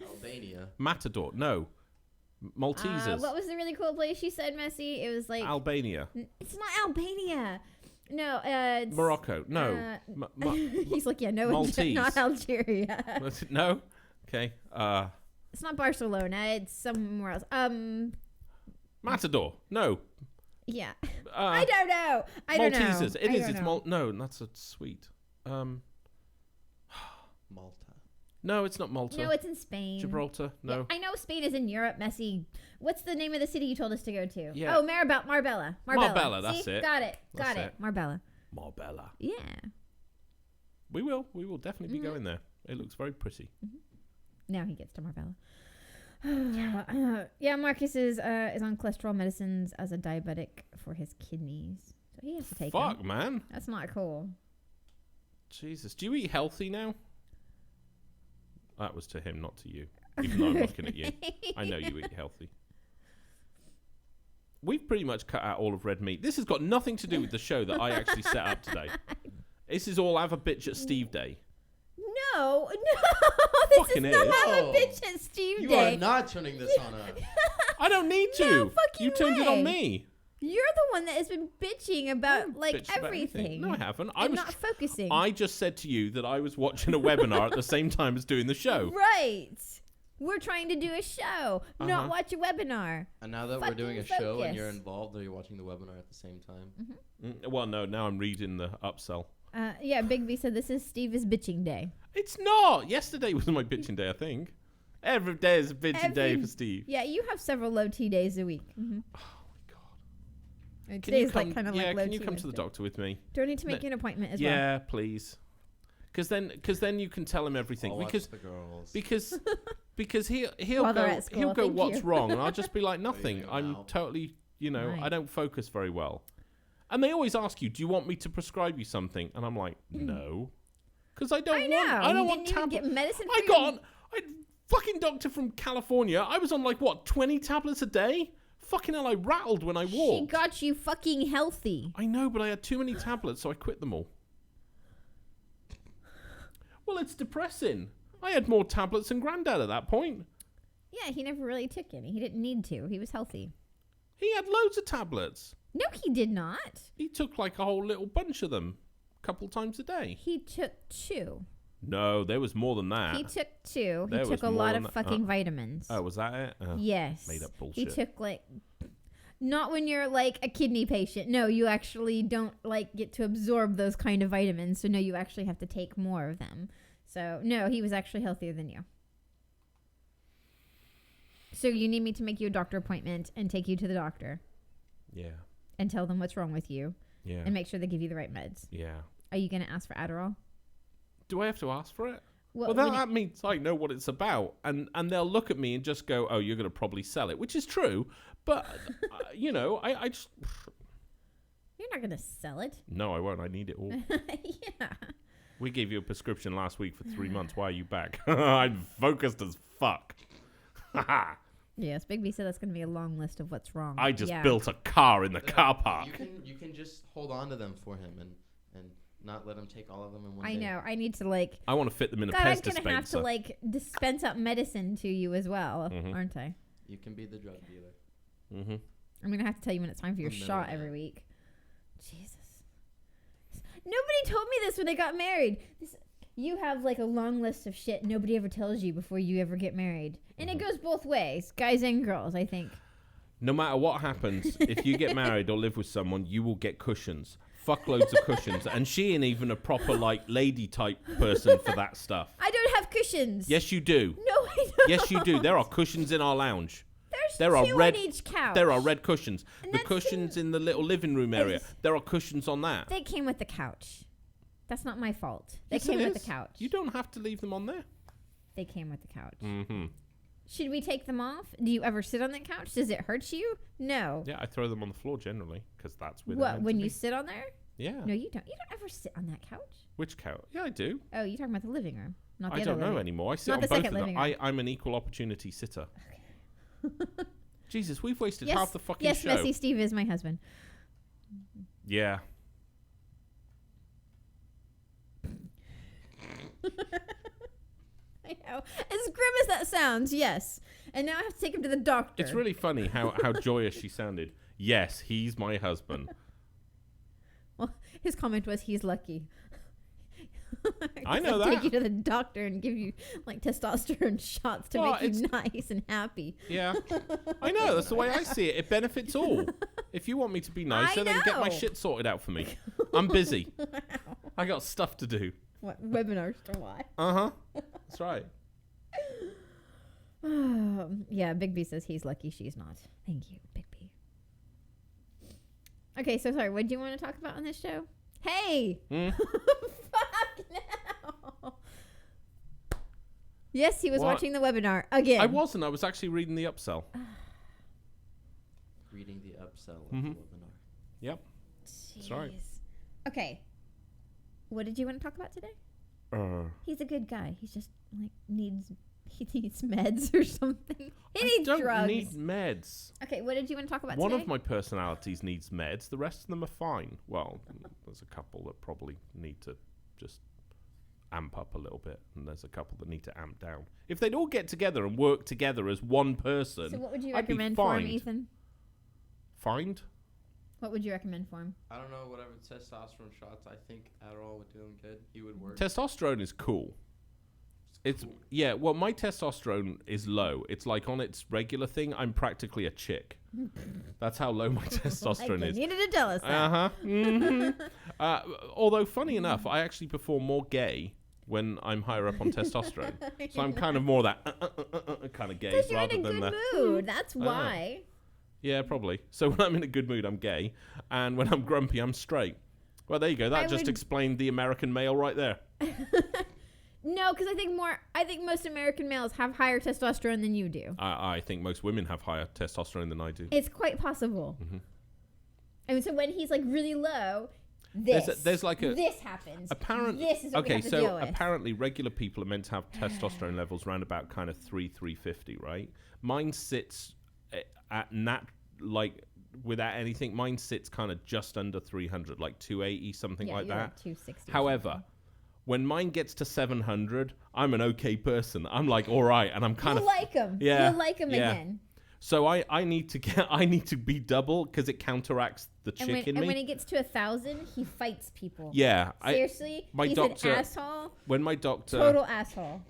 Albania. Matador. No. Maltesers. What was the really cool place you said, Messi? It was like Albania. It's not Albania. No, it's Morocco. No. He's like, yeah, no, Maltese. not Algeria. No? Okay. It's not Barcelona. It's somewhere else. Matador. No. Yeah. I don't know. Maltesers. It is. It's Malta. No, that's a sweet. Malta. No, it's not Malta. No, it's in Spain. Gibraltar. No. Yeah, I know Spain is in Europe. Messy. What's the name of the city you told us to go to? Yeah. Oh, Marbella. Marbella, that's See? it. Got it. That's it. Marbella. Marbella. Yeah. We will definitely be going there. It looks very pretty. Now he gets to Marbella. Yeah, Marcus is on cholesterol medicines as a diabetic for his kidneys, so he has to take Fuck, them. man. That's not cool. Jesus. Do you eat healthy now? That was to him, not to you. Even though I'm looking at you. I know you eat healthy. We've pretty much cut out all of red meat. This has got nothing to do with the show that I actually set up today. This is all have a bitch at Steve Day. No, this Fucking is not is. have a No. bitch at Steve You Day. are not turning this on us. I don't need to. No fucking you turned it on way. me. You're the one that has been bitching about Bitched like about everything. anything. No, I haven't. I'm not focusing. I just said to you that I was watching a webinar at the same time as doing the show. Right. We're trying to do a show, not watch a webinar. And now that we're doing a show and you're involved, are you watching the webinar at the same time? Well, no, now I'm reading the upsell. Yeah, Big B said this is Steve's bitching day. It's not. Yesterday was my bitching day, I think. Every day is a bitching day for Steve. Yeah, you have several low T days a week. Mm-hmm. Oh, my God. Today Can you is come, like kind of like low can you T come to the Wednesday. doctor with me? Do I need to make you an appointment as well? Yeah, please. Because then you can tell him everything. I'll watch Because the girls. because he'll While they're go at school, he'll go thank what's you. wrong, and I'll just be like nothing. go I'm now? totally Right. I don't focus very well. And they always ask you, do you want me to prescribe you something? And I'm like, no, because I don't I know. want. I don't you want didn't even tablets. get medicine. I for got your- on. I fucking doctor from California. I was on like what 20 tablets a day. Fucking hell, I rattled when I She walked. got you fucking healthy. I know, but I had too many tablets, so I quit them all. Well, it's depressing. I had more tablets than Granddad at that point. Yeah, he never really took any. He didn't need to. He was healthy. He had loads of tablets. No, he did not. He took like a whole little bunch of them a couple times a day. He took 2. No, there was more than that. He took 2. There He was took a more lot than of that. fucking vitamins. Oh, was that it? Yes. Made up He bullshit. took like, not when you're like a kidney patient. No, you actually don't like get to absorb those kind of vitamins. So no, you actually have to take more of them. So no, he was actually healthier than you. So you need me to make you a doctor appointment and take you to the doctor Yeah. and tell them what's wrong with you Yeah. and make sure they give you the right meds. Yeah. Are you going to ask for Adderall? Do I have to ask for it? Well, Well, when that means I know what it's about, and they'll look at me and just go, "Oh, you're going to probably sell it," which is true. But I just you're not going to sell it. no, I won't. I need it all. Yeah. We gave you a prescription last week for 3 months. Why are you back? I'm focused as fuck. Yes, Big B said that's going to be a long list of what's wrong. I just Yeah. built a car in the car park. You can just hold on to them for him and not let him take all of them in one I day. know. I need to like. I want to fit them in God, a I'm Pez gonna dispenser. have to like dispense up medicine to you as well, Mhm. aren't I? You can be the drug dealer. Mm-hmm. I'm gonna have to tell you when it's time for your No. shot every week. Jesus. Nobody told me this when they got married. You have like a long list of shit nobody ever tells you before you ever get married, and it goes both ways, guys and girls. I think. No matter what happens, if you get married or live with someone, you will get cushions. Fuckloads of cushions. And she ain't even a proper, like, lady type person for that stuff. I don't have cushions. Yes, you do. No, I don't. Yes, you do. There are cushions in our lounge. There's There are 2 red- on each couch. There are red cushions. And The that's cushions in the little living room area. It's- There are cushions on that. They came with the couch. That's not my fault. They Yes, came it with is. the couch. You don't have to leave them on there. They came with the couch. Mm-hmm. Should we take them off? Do you ever sit on that couch? Does it hurt you? No. Yeah, I throw them on the floor generally because that's where What, when you sit on there? Yeah. No, you don't. You don't ever sit on that couch. Which couch? Yeah, I do. Oh, you're talking about the living room, not the I other don't know living anymore. I sit Not on the both second of them. living room. I'm an equal opportunity sitter. Jesus, we've wasted Yes, half the fucking yes, show. Messy Steve is my husband. Yeah. I know. As grim as that sounds, yes. And now I have to take him to the doctor. It's really funny how joyous she sounded. Yes, he's my husband. Well, his comment was, he's lucky. I know Take you that. to the doctor and give you like testosterone shots to Well, make you nice and happy. Yeah. I know. That's the way I see it. It benefits all. If you want me to be nicer, then get my know. shit sorted out for me. I'm busy. I got stuff to do. What webinars to watch? Uh-huh. That's right. Yeah, Big B says he's lucky she's not. Thank you, Big B. Okay, so sorry. What do you want to talk about on this show? Hey! Fuck no! Yes, he was What? watching the webinar again. I wasn't. I was actually reading the upsell. Reading the upsell of Mhm. the webinar. Yep. That's right. Jeez. Okay. What did you want to talk about today? He's a good guy. He's just like needs meds or something. He needs don't drugs. need meds. Okay, what did you want to talk about One today? of my personalities needs meds. The rest of them are fine. Well, there's a couple that probably need to just amp up a little bit, and there's a couple that need to amp down. If they'd all get together and work together as one person, So what would you I'd be recommend for him, fined. Ethan? Find? What would you recommend for him? I don't know, whatever testosterone shots, I think Adderall would do him good. He would work. Testosterone is cool. It's cool. yeah. Well, my testosterone is low. It's like on its regular thing, I'm practically a chick. That's how low my testosterone I is. needed to tell us that. Uh-huh. Although, funny enough, I actually perform more gay when I'm higher up on testosterone. So I'm kind of more that kind of gay Because you're rather in a than good the... mood. That's know. why. Yeah, probably. So when I'm in a good mood, I'm gay. And when I'm grumpy, I'm straight. Well, there you go. That I just would- explained the American male right there. No, because I think most American males have higher testosterone than you do. I think most women have higher testosterone than I do. It's quite possible. Mhm. I mean, so when he's like really low, this There's like a... this happens. Apparently, This is what we okay, have to deal so with. apparently regular people are meant to have testosterone levels around about kind of 350, right? Mine sits at like without anything. Mine sits kind of just under 300, like 280, something yeah, like you're that. 260. or However, something. when mine gets to 700, I'm an okay person. I'm like all right, and I'm kind you of like him. yeah, You like him yeah. again. So I need to be double because it counteracts the chick in me. And when he gets to 1,000, he fights people. Yeah, Seriously, my he's doctor- an asshole. when my doctor Total asshole.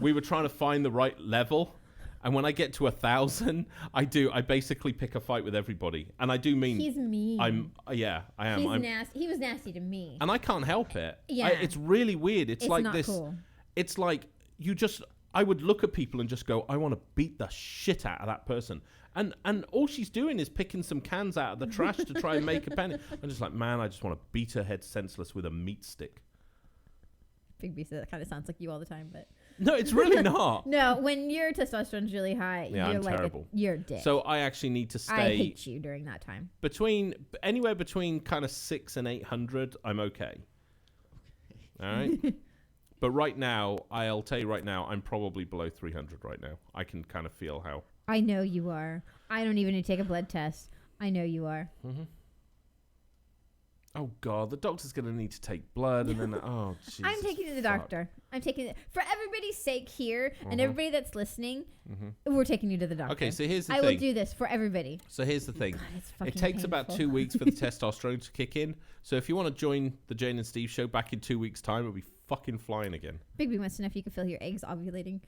we were trying to find the right level, and when I get to 1,000, I basically pick a fight with everybody, and I do mean He's mean. I am. He's I'm, nasty. He was nasty to me. and I can't help it. Yeah. It's really weird. It's like not this. cool. It's like I would look at people and just go, I want to beat the shit out of that person. And all she's doing is picking some cans out of the trash to try and make a penny. I'm just like, man, I just want to beat her head senseless with a meat stick. Big B said that kind of sounds like you all the time, but No, it's really not. no, when your testosterone's really high, Yeah, you're I'm like terrible. you're a dick. So I actually need to I stay hate you during that time. anywhere between kind of 600 and 800. I'm okay. All right. But right now, I'll tell you right now, I'm probably below 300 right now. I can kind of feel how. I know you are. I don't even need to take a blood test. I know you are. Mm-hmm. Oh God, the doctor's gonna need to take blood, and then oh Jesus. I'm taking you to the fuck. doctor. I'm taking it for everybody's sake here and Mhm. everybody that's listening. Mhm. We're taking you to the doctor. Okay, so here's the I thing. will do this for everybody. So here's the thing. God, it's fucking It takes about painful. 2 weeks for the testosterone to kick in. So if you want to join the Jane and Steve show back in 2 weeks' time, we'll be fucking flying again. Big B wants to know if you can feel your eggs ovulating.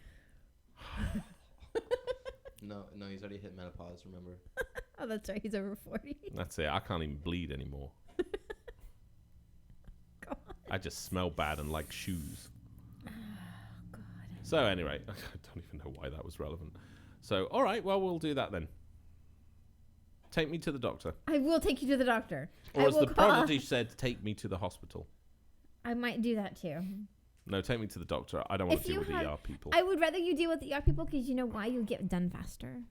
No, he's already hit menopause, remember? Oh, that's right. He's over 40. That's it. I can't even bleed anymore. God. I just smell bad and like shoes. Oh, God. So anyway, I don't even know why that was relevant. So all right, well we'll do that then. Take me to the doctor, I will take you to the doctor. or I as will the call. prodigy said, take me to the hospital. I might do that too. No, take me to the doctor. I don't want If to deal you with have- ER people. I would rather you deal with the ER people because you know why? You'll get done faster.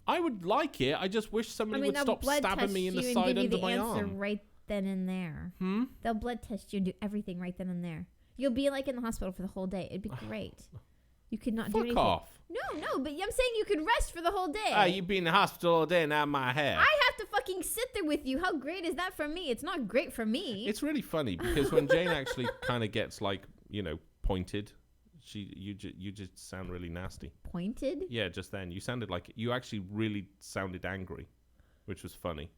I would like it. I just wish somebody would they'll stop blood stabbing test me in the you and side give you under the my answer arm. right then and there. Hmm? They'll blood test you and do everything right then and there. You'll be like in the hospital for the whole day. It'd be great. You could not do Fuck anything. off. No, but I'm saying you could rest for the whole day. Ah, you've been in the hospital all day and out of my hair. I have to fucking sit there with you. How great is that for me? It's not great for me. It's really funny because when Jane actually kind of gets like, pointed, you just sound really nasty. Pointed? Yeah, just then you sounded like you actually really sounded angry, which was funny.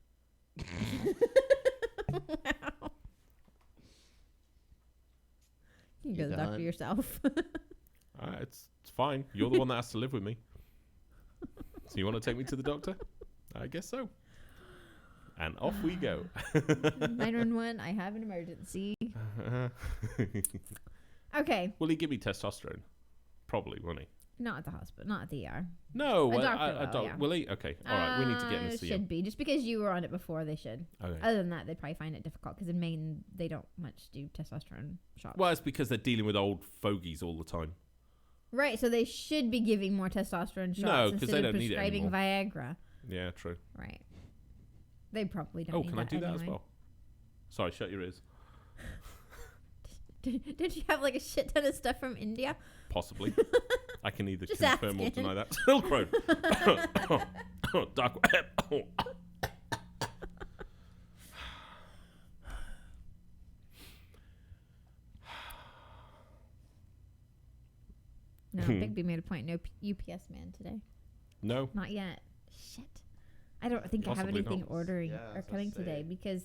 Wow. You can go to the doctor done? yourself. It's fine. You're the one that has to live with me. So you want to take me to the doctor? I guess so. And off we go. 911, I have an emergency. Okay. Will he give me testosterone? Probably, won't he? Not at the hospital, not at the ER. No, A doctor will, yeah. will he? Okay, all right. We need to get in to see him. Should be. Just because you were on it before, they should. Okay. Other than that, they'd probably find it difficult because in Maine, they don't much do testosterone shots. Well, it's because they're dealing with old fogies all the time. Right, so they should be giving more testosterone shots No, 'cause instead they of don't need it prescribing Viagra. Yeah, true. Right. They probably don't Oh, need can I do that as anyway. well? Sorry, shut your ears. Did you have like a shit ton of stuff from India? Possibly. I can either Just confirm or asking. deny that. Silk Road. Dark web. No, Bigby made a point. No UPS man today. No. Not yet. Shit. I don't think I have Possibly anything not. ordering Yeah, I or was gonna coming say. today because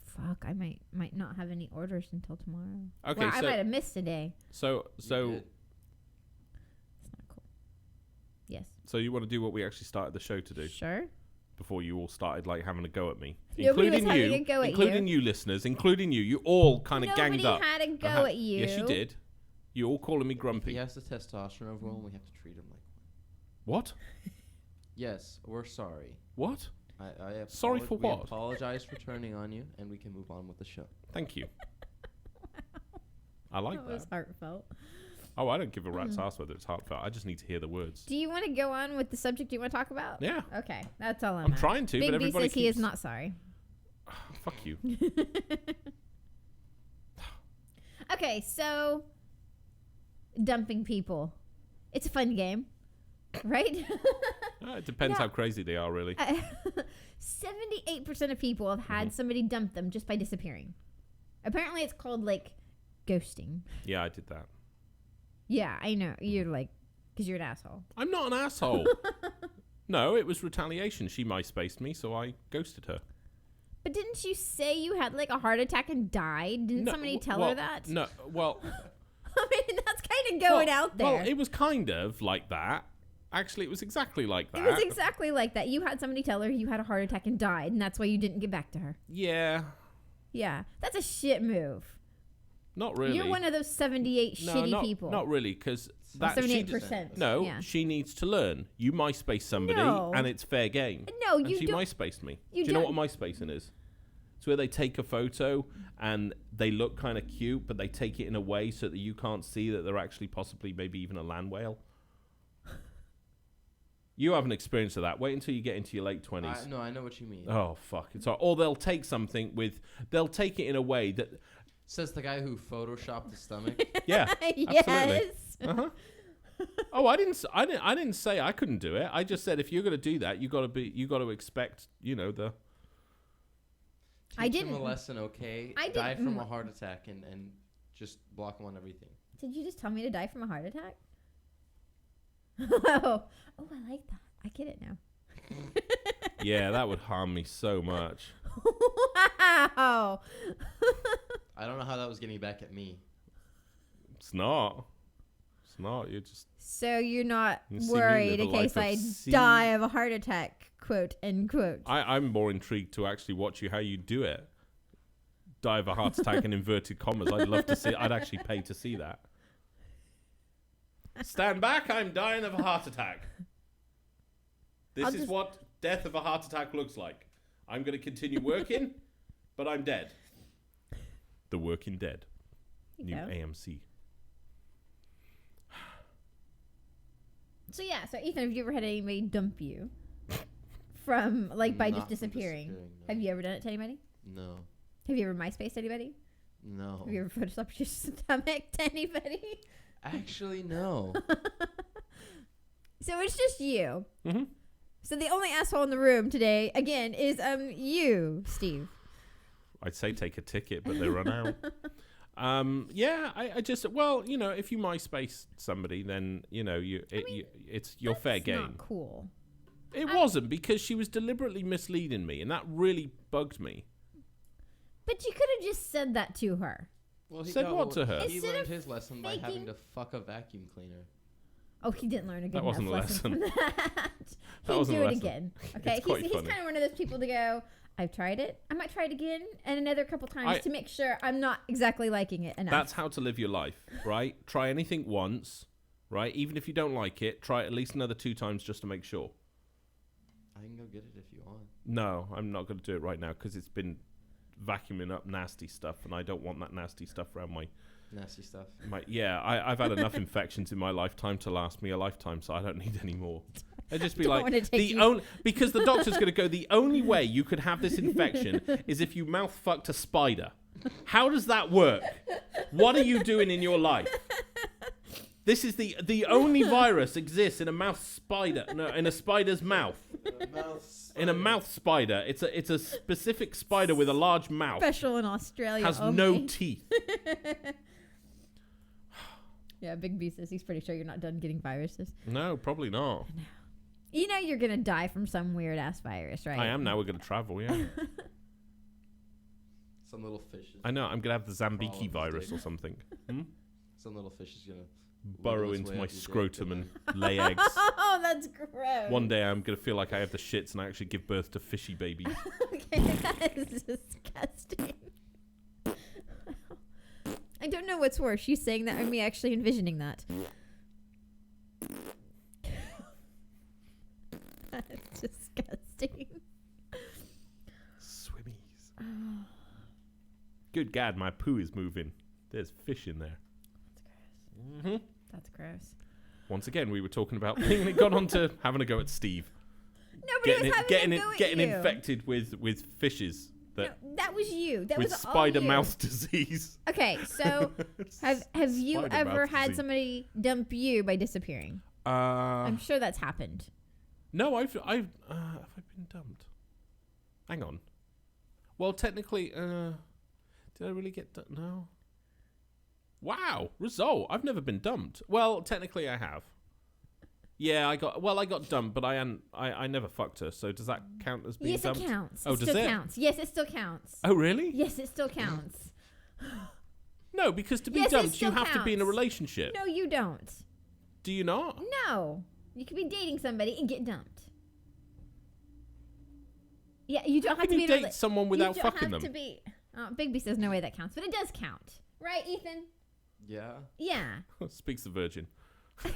fuck, I might not have any orders until tomorrow. Okay, well, I so might have missed today. so You did. It's not cool. Yes. so you want to do what we actually started the show to do Sure. before you all started like having a go at me, Nobody was including having you, a go at including you listeners, including you. You all kind of Nobody ganged up. had a go Uh-huh. at you. Yes, you did. You all calling me If grumpy. he has the testosterone overwhelm, we have to treat him like one. What? Yes, we're sorry. What? I Sorry for we what? apologize for turning on you, and we can move on with the show. Thank you. I like That was that. heartfelt. Oh, I don't give a rat's ass whether it's heartfelt. I just need to hear the words. Do you want to go on with the subject you want to talk about? Yeah. Okay, that's all I'm at. trying to, Big but B everybody says he is keeps- not sorry. Fuck you. Okay, so dumping people. It's a fun game, right? It depends No. how crazy they are, really. 78% of people have had somebody dump them just by disappearing. Apparently, it's called like ghosting. Yeah, I did that. Yeah, I know. You're like, because you're an asshole. I'm not an asshole. No, it was retaliation. She MySpaced me, so I ghosted her. But didn't you say you had like a heart attack and died? Didn't No, somebody tell well, her that? No, well... I mean, that's kind of going out there. Well, it was kind of like that. Actually, it was exactly like that. It was exactly like that. You had somebody tell her you had a heart attack and died, and that's why you didn't get back to her. Yeah, Yeah, that's a shit move. not really. You're one of those 78 shitty not, people. Not really, because that 78%. No, Yeah. she needs to learn. You MySpace somebody, No. and it's fair game. No, And you she don't. MySpaced me. you Do you know don't- what MySpacing is? It's where they take a photo and they look kind of cute, but they take it in a way so that you can't see that they're actually possibly maybe even a land whale. You haven't experienced of that. Wait until you get into your late 20s. No, I know what you mean. Oh, fuck. Or they'll take something they'll take it in a way that, Says the guy who photoshopped the stomach. yeah, Yes. absolutely. Uh-huh. Oh, I didn't say I couldn't do it. I just said if you're going to do that, you got to expect, the I Teach him didn't- a lesson, okay? I Die didn't- from a heart attack and just block him on everything. Did you just tell me to die from a heart attack? Oh, I like that. I get it now. Yeah, that would harm me so much. Wow. I don't know how that was getting back at me. It's not. It's not. You're just So you're not You see me worried live a in case life I of sin. die of a heart attack, quote, end quote. I'm more intrigued to actually watch how you do it. Die of a heart attack in inverted commas. I'd love to see. I'd actually pay to see that. Stand back! I'm dying of a heart attack. This I'll is just- what death of a heart attack looks like. I'm going to continue working, but I'm dead. The Working Dead. New There you go. AMC. So yeah, so Ethan, have you ever had anybody dump you from by Not just from disappearing? no. Have you ever done it to anybody? No. Have you ever MySpace anybody? No. Have you ever photoshopped your stomach to anybody? Actually, no. So it's just you. Mm-hmm. So the only asshole in the room today, again, is you, Steve. I'd say take a ticket, but they run out. Yeah, I just if you MySpace somebody, then it's your fair That's game. not cool. It wasn't, because she was deliberately misleading me, and that really bugged me. But you could have just said that to her. Well, Said what to her? He Instead learned of his lesson by having faking- to fuck a vacuum cleaner. Oh, he didn't learn a good That wasn't enough a lesson. from that. That He'd wasn't do a it lesson. again. Okay, It's quite he's funny. kind of one of those people to go, I've tried it. I might try it again and another couple times to make sure I'm not exactly liking it enough. That's how to live your life, right? Try anything once, right? Even if you don't like it, try it at least another 2 times just to make sure. I can go get it if you want. No, I'm not going to do it right now because it's been vacuuming up nasty stuff, and I don't want that nasty stuff around my... Nasty stuff. I've had enough infections in my lifetime to last me a lifetime, so I don't need any more. It'd just be Don't like wanna take you- because the doctor's going to go, the only way you could have this infection is if you mouth fucked a spider. How does that work? What are you doing in your life? This is the only virus exists in a in a spider's mouth. In a mouth spider. It's a specific spider with a large mouth. special in Australia. Has only. no teeth. Yeah, Big B says he's pretty sure you're not done getting viruses. No, probably not. You know you're going to die from some weird ass virus, right? I am now. We're going to travel, yeah. Some little fish. I know. I'm going to have the Zambiki Crawl up virus his or dick. something. Some little fish is gonna Burrow wiggle its into way my up your dick scrotum and and lay eggs. Oh, that's gross. One day I'm going to feel like I have the shits and I actually give birth to fishy babies. Okay, that is disgusting. I don't know what's worse, you saying that or me actually envisioning that. That's disgusting. Swimmies. Good God, my poo is moving. There's fish in there. Mm-hmm. That's gross. Once again, we were talking about and it got on to having a go at Steve. Nobody was having a go at getting you. infected with fishes No, that was you. That with was all spider you. mouth disease. Okay, so have you Spider ever mouth had disease. somebody dump you by disappearing? I'm sure that's happened. No, have I been dumped? Hang on. Well, technically, did I really get dumped? No. Wow, result. I've never been dumped. Well, technically, I have. Yeah, I got dumped, but I never fucked her. So does that count as being Yes, dumped? it counts. Oh, it does still it? counts. Yes, it still counts. Oh, really? Yes, it still counts. No, because to be Yes, it dumped, you still have to be in a counts. relationship. No, you don't. Do you not? No. You could be dating somebody and get dumped. Yeah, you don't How have can to you be in a date someone without you don't fucking have them? to be. Bigby says no way that counts, but it does count. Right, Ethan? Yeah. Yeah. Speaks the virgin.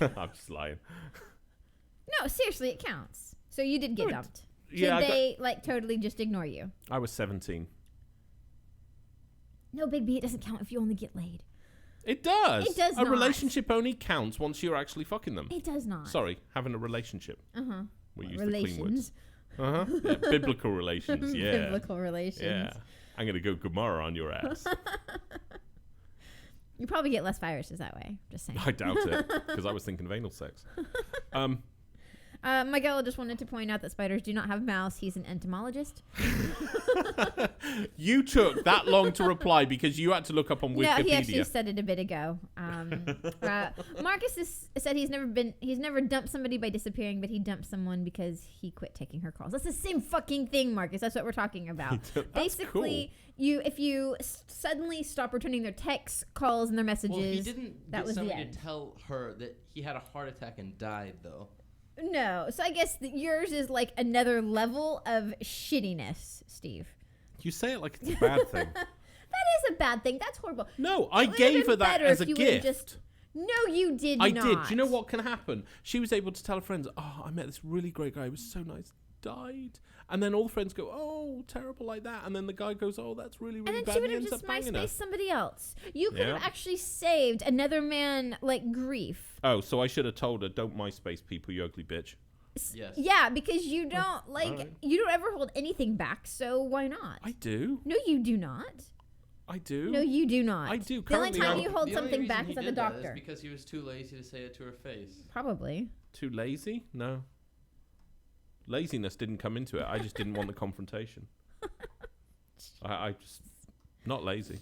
I'm just lying. No, seriously, it counts. So you did get No, it- dumped. yeah, Should they totally just ignore you? I was 17. No, Bigby, it doesn't count if you only get laid. It does. It does A not. relationship only counts once you're actually fucking them. It does not. Sorry, having a relationship. Uh-huh. We use the clean words. Relations. Yeah, biblical relations. Yeah. Biblical relations. Yeah. I'm gonna go Gemara on your ass. You probably get less viruses that way. Just saying. I doubt it, because I was thinking of anal sex. Miguel just wanted to point out that spiders do not have mouths. He's an entomologist. You took that long to reply because you had to look up on No, he actually Wikipedia. said it a bit ago. Marcus said he's never dumped somebody by disappearing, but he dumped someone because he quit taking her calls. That's the same fucking thing, Marcus. That's what we're talking about. That's Basically, if you suddenly stop returning their texts, calls, and their messages, Well, he didn't that get was the somebody end. to tell her that he had a heart attack and died, though. No. So I guess that yours is like another level of shittiness, Steve. You say it like it's a bad thing. That is a bad thing. That's horrible. No, I It would've gave been her that better as a if you would've gift. No, you did I not. did. Do you know what can happen? She was able to tell her friends, "Oh, I met this really great guy. He was so nice. Died." And then all the friends go, "Oh, terrible," like that. And then the guy goes, "Oh, that's really, And really then bad." she And would he have ends just up banging her. MySpace somebody else. You could Yeah. have actually saved another man like grief. Oh, so I should have told her, "Don't MySpace people, you ugly bitch." Yes. Yeah, because you don't Alright. you don't ever hold anything back. So why not? I do. No, you do not. I do. No, you do not. I do. The only Currently, time I'm you hold The only something reason back he is at the did that doctor. is because he was too lazy to say it to her face. Probably. too lazy? No. Laziness didn't come into it. I just didn't want the confrontation. I just not lazy.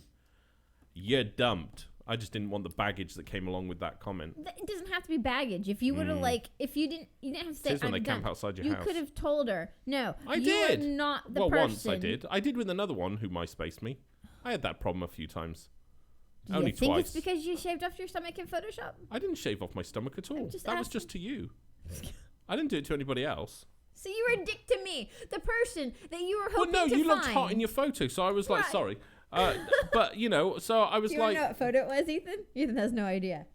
You're dumped. I just didn't want the baggage that came along with that comment. It doesn't have to be baggage. If you would have if you didn't have to say Says when I'm they camp done. outside your You house. could have told her. No, I you did. are not the Well, person. once I did. I did with another one who MySpaced me. I had that problem a few times. Do you Only think twice. it's because you shaved off your stomach in Photoshop? I didn't shave off my stomach at all. just That was asking. just to you. I didn't do it to anybody else. So you were a dick to me, the person that you were Well, hoping no, to you find. looked hot in your photo, so I was like, Right. sorry. But, so I was You like... know what photo it was, Ethan? Ethan has no idea.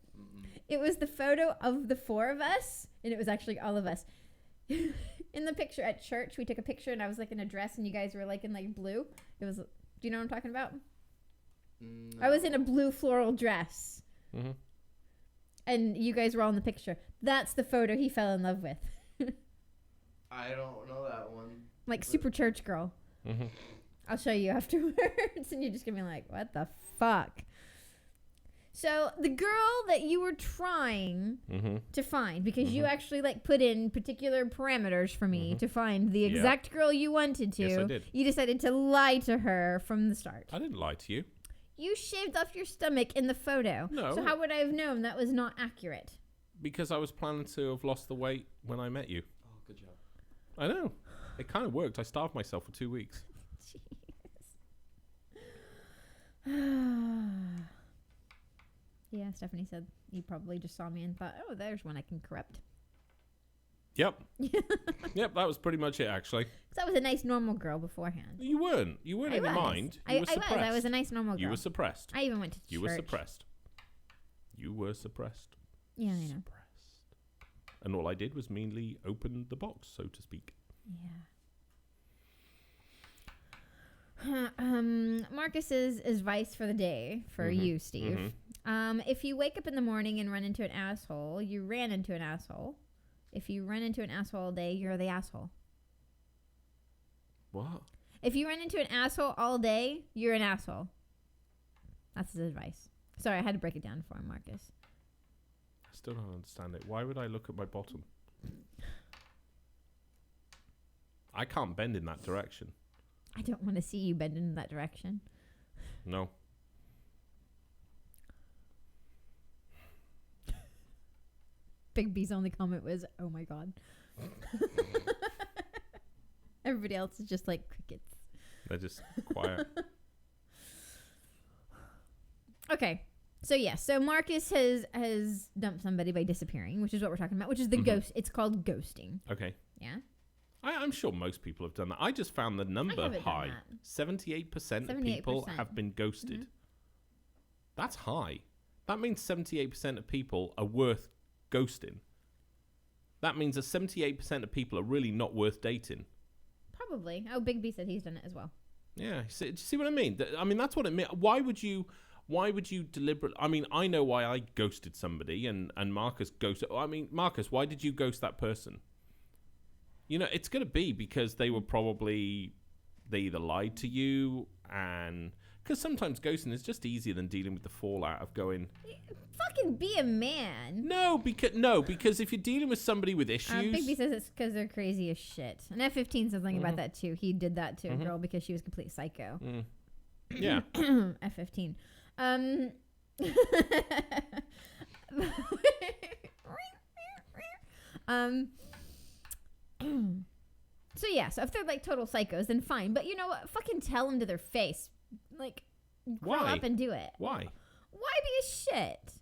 It was the photo of the four of us, and it was actually all of us. In the picture at church, we took a picture, and I was like in a dress, and you guys were like in like blue. It was... Do you know what I'm talking about? No. I was in a blue floral dress. Mm-hmm. And you guys were all in the picture. That's the photo he fell in love with. I don't know that one. Like super church girl. Mm-hmm. I'll show you afterwards. And you're just going to be like, what the fuck? So the girl that you were trying to find, because you actually like put in particular parameters for me to find the exact girl you wanted to. Yes, I did. You decided to lie to her from the start. I didn't lie to you. You shaved off your stomach in the photo. No. So how would I have known that was not accurate? Because I was planning to have lost the weight when I met you. Oh, good job. I know. It kind of worked. I starved myself for 2 weeks. Yeah, Stephanie said you probably just saw me and thought, oh, there's one I can corrupt. Yep. Yep, that was pretty much it, actually. Because I was a nice, normal girl beforehand. You weren't. You weren't in your mind. You were suppressed. I was a nice, normal girl. You were suppressed. I even went to church. You were suppressed. You were suppressed. Yeah, I know. Suppressed. And all I did was meanly open the box, so to speak. Yeah. Marcus's advice for the day for you, Steve. If you wake up in the morning and run into an asshole, you ran into an asshole. If you run into an asshole all day, you're the asshole. What? If you run into an asshole all day, you're an asshole. That's his advice. Sorry, I had to break it down for him, Marcus. I still don't understand it. Why would I look at my bottom? I can't bend in that direction. I don't want to see you bend in that direction. No. Big B's only comment was, oh my God. Everybody else is just like crickets. They're just quiet. Okay. So Marcus has dumped somebody by disappearing, which is what we're talking about, which is the ghost. It's called ghosting. Okay. Yeah. I'm sure most people have done that. I just found the number haven't done high. that. 78% of people 78%. have been ghosted. That's high. That means 78% of people are worth ghosting. That means that 78% of people are really not worth dating. Probably. Oh, Big B said he's done it as well. Yeah. Do you see what I mean? I mean, that's what it means. Why would you deliberately... I mean, I know why I ghosted somebody and Marcus ghosted... I mean, Marcus, why did you ghost that person? You know, it's going to be because they either lied to you and... Because sometimes ghosting is just easier than dealing with the fallout of going... Fucking be a man. No, because if you're dealing with somebody with issues... Big B says it's because they're crazy as shit. And F15 says something about that too. He did that to a girl because she was a complete psycho. Yeah. F15. So if they're like total psychos, then fine. But you know what? Fucking tell them to their face. Like, grow Why? up and do it. Why? Why be a shit?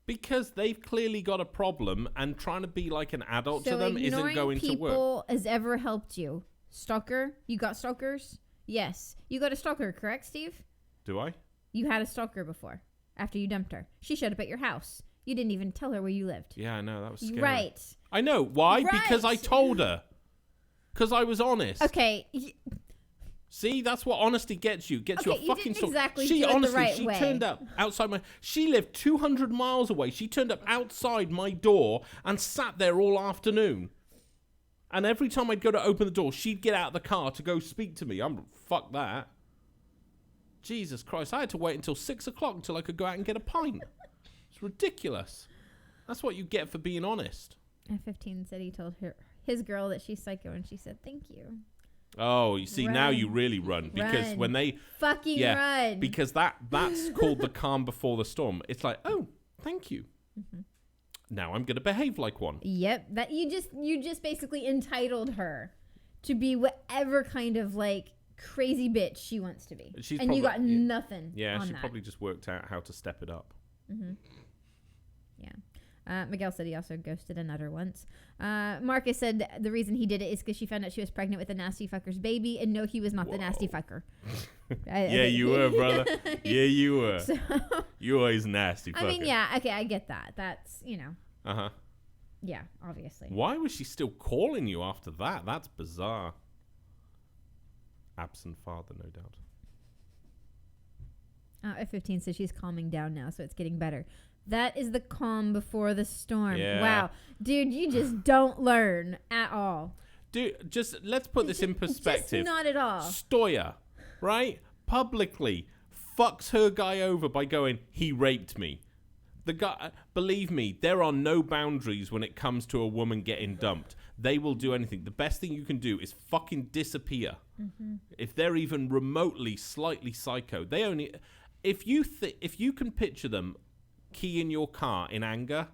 Because they've clearly got a problem and trying to be like an adult So to them isn't ignoring going to work. people has ever helped you. Stalker? You got stalkers? Yes. You got a stalker, correct, Steve? Do I? You had a stalker before, after you dumped her. She showed up at your house. You didn't even tell her where you lived. Yeah, I know. That was scary. Right. I know. Why? Right. Because I told her. Because I was honest. Okay. See, that's what honesty gets you. Gets you a Okay, you fucking didn't stalk. exactly She do it the honestly, right she way. turned up outside my... She lived 200 miles away. She turned up outside my door and sat there all afternoon. And every time I'd go to open the door, she'd get out of the car to go speak to me. Fuck that. Jesus Christ. I had to wait until 6 o'clock until I could go out and get a pint. It's ridiculous. That's what you get for being honest. F15 said he told his girl that she's psycho, and she said, thank you. Oh, you see, now Run. you really run. Because Run. when they... Fucking run. Because that's called the calm before the storm. It's like, oh, thank you. Now I'm going to behave like one. Yep. That you just basically entitled her to be whatever kind of like crazy bitch she wants to be. She's and you got probably- nothing. Yeah, on she that. probably just worked out how to step it up. Mm-hmm. Yeah. Miguel said he also ghosted a nutter once. Marcus said the reason he did it is because she found out she was pregnant with a nasty fucker's baby, and no, he was not the nasty fucker. Yeah, you were, brother. Yeah, you were. So, You always nasty fucker. I mean, yeah, okay, I get that. That's, Uh-huh. yeah, obviously. Why was she still calling you after that? That's bizarre. Absent father, no doubt. F15 says she's calming down now, so it's getting better. That is the calm before the storm. Yeah. Wow. Dude, you just don't learn at all. Dude, just let's put this in perspective. Just not at all. Stoya, right? Publicly fucks her guy over by going, he raped me. The guy, believe me, there are no boundaries when it comes to a woman getting dumped. They will do anything. The best thing you can do is fucking disappear. Mm-hmm. If they're even remotely slightly psycho, they only... If you can picture them key in your car in anger,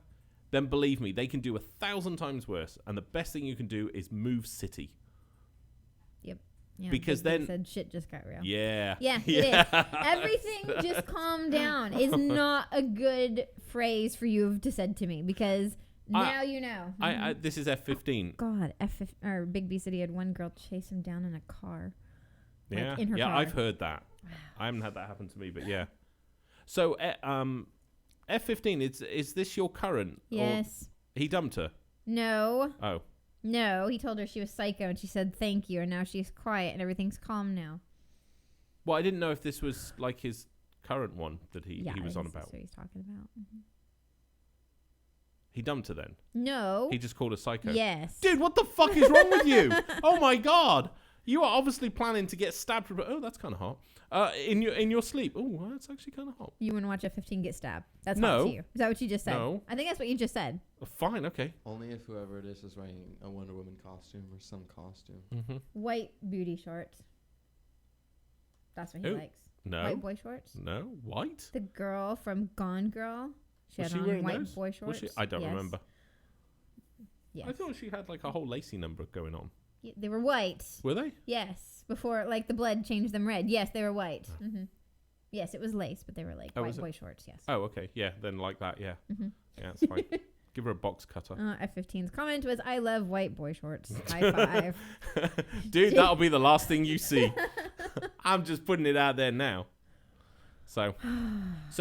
then believe me, they can do 1,000 times worse. And the best thing you can do is move city. Yep. Yeah, Because Big Big then... said shit just got real. Yeah. Yeah, it is. Everything just calm down is not a good phrase for you to said to me because now you know. This is F15. God, or Big B said he had one girl chase him down in a car. Yeah, in her car. I've heard that. I haven't had that happen to me, but yeah. So, F15, is this your current? Yes. He dumped her? No. Oh. No, he told her she was psycho and she said thank you and now she's quiet and everything's calm now. Well, I didn't know if this was like his current one that he was on about. That's what he's talking about. Mm-hmm. He dumped her then? No. He just called her psycho? Yes. Dude, what the fuck is wrong with you? Oh my God. You are obviously planning to get stabbed. Oh, that's kind of hot. In your sleep. Oh, that's actually kind of hot. You wouldn't watch F15 get stabbed. That's No. hot to you. Is that what you just said? No. I think that's what you just said. Fine, okay. Only if whoever it is wearing a Wonder Woman costume or some costume. Mm-hmm. White booty shorts. That's what he Who? likes. No. White boy shorts. No? White? The girl from Gone Girl. She Was had she on wearing white those? boy Was shorts. she? I don't Yes. remember. Yes. I thought she had like a whole lacy number going on. Yeah, they were white. Were they? Yes. Before like the blood changed them red. Yes, they were white. Mm-hmm. Yes, it was lace, but they were like white boy shorts. Yes. Oh, okay. Yeah, then like that, yeah. Mm-hmm. Yeah, that's fine. Give her a box cutter. F15's comment was, I love white boy shorts. High five. Dude, that'll be the last thing you see. I'm just putting it out there now. So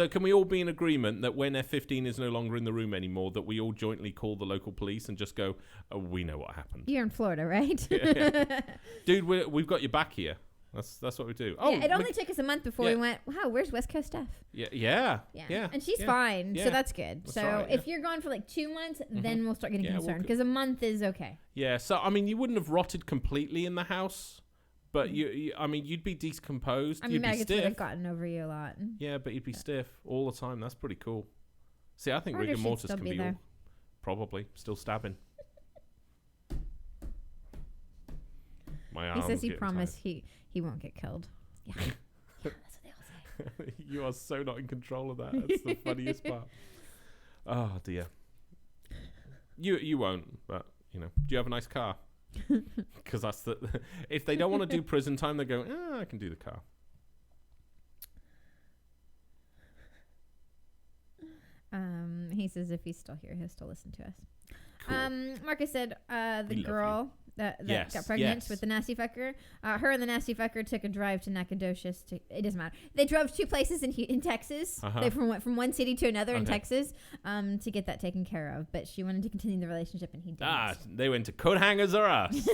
can we all be in agreement that when F15 is no longer in the room anymore, that we all jointly call the local police and just go, oh, we know what happened. You're in Florida, right? Yeah. Dude, we've got your back here. That's what we do. Oh, yeah, it only took us a month before Yeah. we went, wow, where's West Coast Steph? Yeah. And she's yeah. fine, Yeah. so that's good. That's so right, if you're gone for like 2 months, then we'll start getting Yeah, we'll concerned because a month is okay. Yeah, so, I mean, you wouldn't have rotted completely in the house, but you'd be decomposed. I mean, You'd be maggots would stiff. have gotten over you a lot. Yeah, but you'd be stiff all the time. That's pretty cool. See, I think Murder rigor should mortis still can be be there. all, probably still stabbing. My He arm's says he getting promised he won't get killed. Yeah. Yeah, that's what they all say. tired. You are so not in control of that. That's the funniest part. Oh dear. You won't, but do you have a nice car? Because that's the. If they don't want to do prison time, they go, I can do the car. He says if he's still here, he'll still listen to us. Cool. Marcus said We the love girl that Yes, got pregnant yes. with the nasty fucker, her and the nasty fucker took a drive to Nacogdoches. It doesn't matter. They drove 2 places in Texas. Uh-huh. They went from one city to another in Okay. Texas to get that taken care of. But she wanted to continue the relationship, and he didn't. They went to coat hangers or us.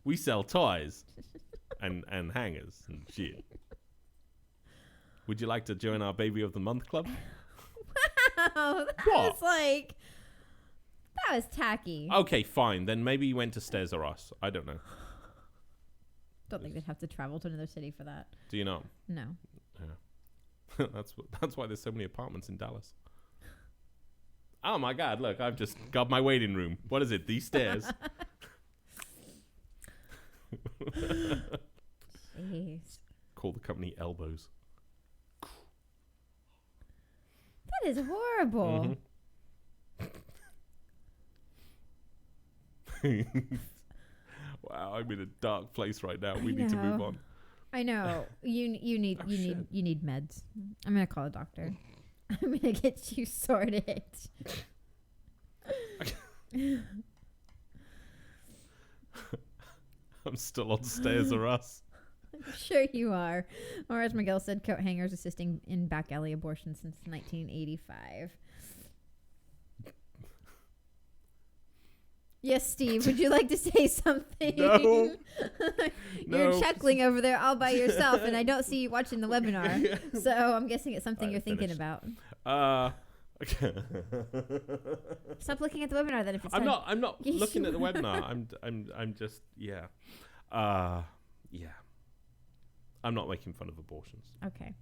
We sell toys and hangers and shit. Would you like to join our Baby of the Month club? Wow, What? that was tacky. Okay, fine. Then maybe you went to Stairs or Us. I don't know. Don't think they'd have to travel to another city for that. Do you not? No. Yeah. That's why there's so many apartments in Dallas. Oh my God! Look, I've just got my waiting room. What is it? These stairs. Jeez. Call the company Elbows. That is horrible. Wow, I'm in a dark place right now. We need to move on. I know. You need meds. I'm gonna call a doctor. I'm gonna get you sorted. I'm still on Stairs or Us. I'm sure you are. Or as Miguel said, coat hangers assisting in back alley abortion since 1985. Yes, Steve, would you like to say something? No. You're chuckling over there all by yourself, and I don't see you watching the webinar. So I'm guessing it's something you're thinking about. Okay. Stop looking at the webinar then if it's I'm time. not Yes, looking you at the are. webinar. I'm just yeah. Yeah. I'm not making fun of abortions. Okay.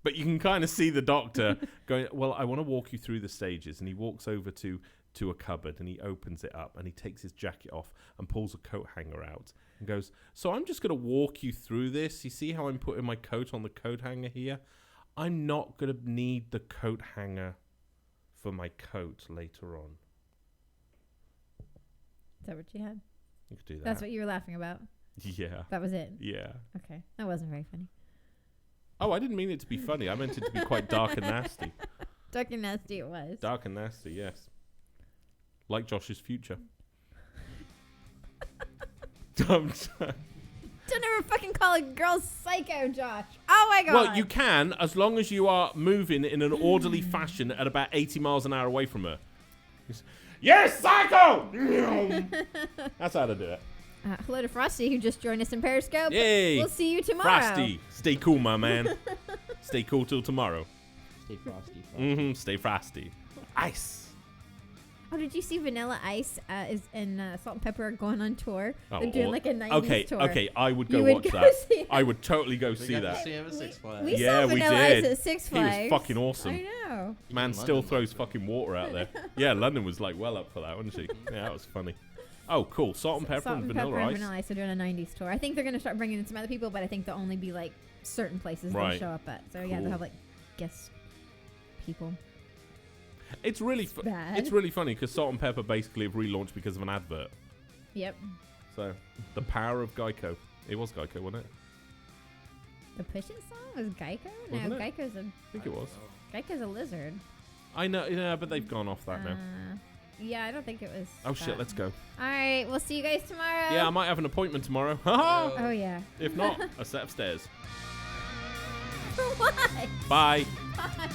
But you can kind of see the doctor going, well, I want to walk you through the stages. And he walks over to a cupboard and he opens it up and he takes his jacket off and pulls a coat hanger out and goes, so I'm just going to walk you through this. You see how I'm putting my coat on the coat hanger here? I'm not going to need the coat hanger for my coat later on. Is that what you had? You could do that. That's what you were laughing about? Yeah. That was it? Yeah. Okay. That wasn't very funny. Oh, I didn't mean it to be funny. I meant it to be quite dark and nasty. Dark and nasty it was. Dark and nasty, yes. Like Josh's future. Don't ever fucking call a girl psycho, Josh. Oh my god. Well, you can, as long as you are moving in an orderly fashion at about 80 miles an hour away from her. Yes, psycho! That's how to do it. Hello to Frosty, who just joined us in Periscope. Yay! We'll see you tomorrow. Frosty, stay cool, my man. Stay cool till tomorrow. Stay frosty. Stay frosty. Ice. Oh, did you see Vanilla Ice and Salt and Pepper are going on tour? Oh, They're doing like a 90s tour. Okay, I would go You would watch go that. see I would totally go We see got to that. see him at Six Flags. We Yeah, saw we Vanilla did. Ice at Six He was Flags. fucking awesome. I know. Man In still London, throws though. fucking water out there. Yeah, London was like well up for that, wasn't she? Yeah, that was funny. Oh, cool. Salt and pepper Salt and and vanilla Pepper and ice. Vanilla Ice are doing a 90s tour. I think they're going to start bringing in some other people, but I think they'll only be like certain places Right. they'll show up at. So yeah, Cool. they'll have like guest people. It's really bad. it's really funny because Salt and Pepper basically have relaunched because of an advert. Yep. So the power of Geico. It was Geico, wasn't it? The Push It song was Geico? Wasn't No, it? I think it was. Geico's a lizard. I know, yeah, but they've gone off that now. Yeah, I don't think it was. Oh shit, that. let's go. All right, we'll see you guys tomorrow. Yeah, I might have an appointment tomorrow. Haha. Oh yeah. If not, a set of stairs. What? Bye. Bye.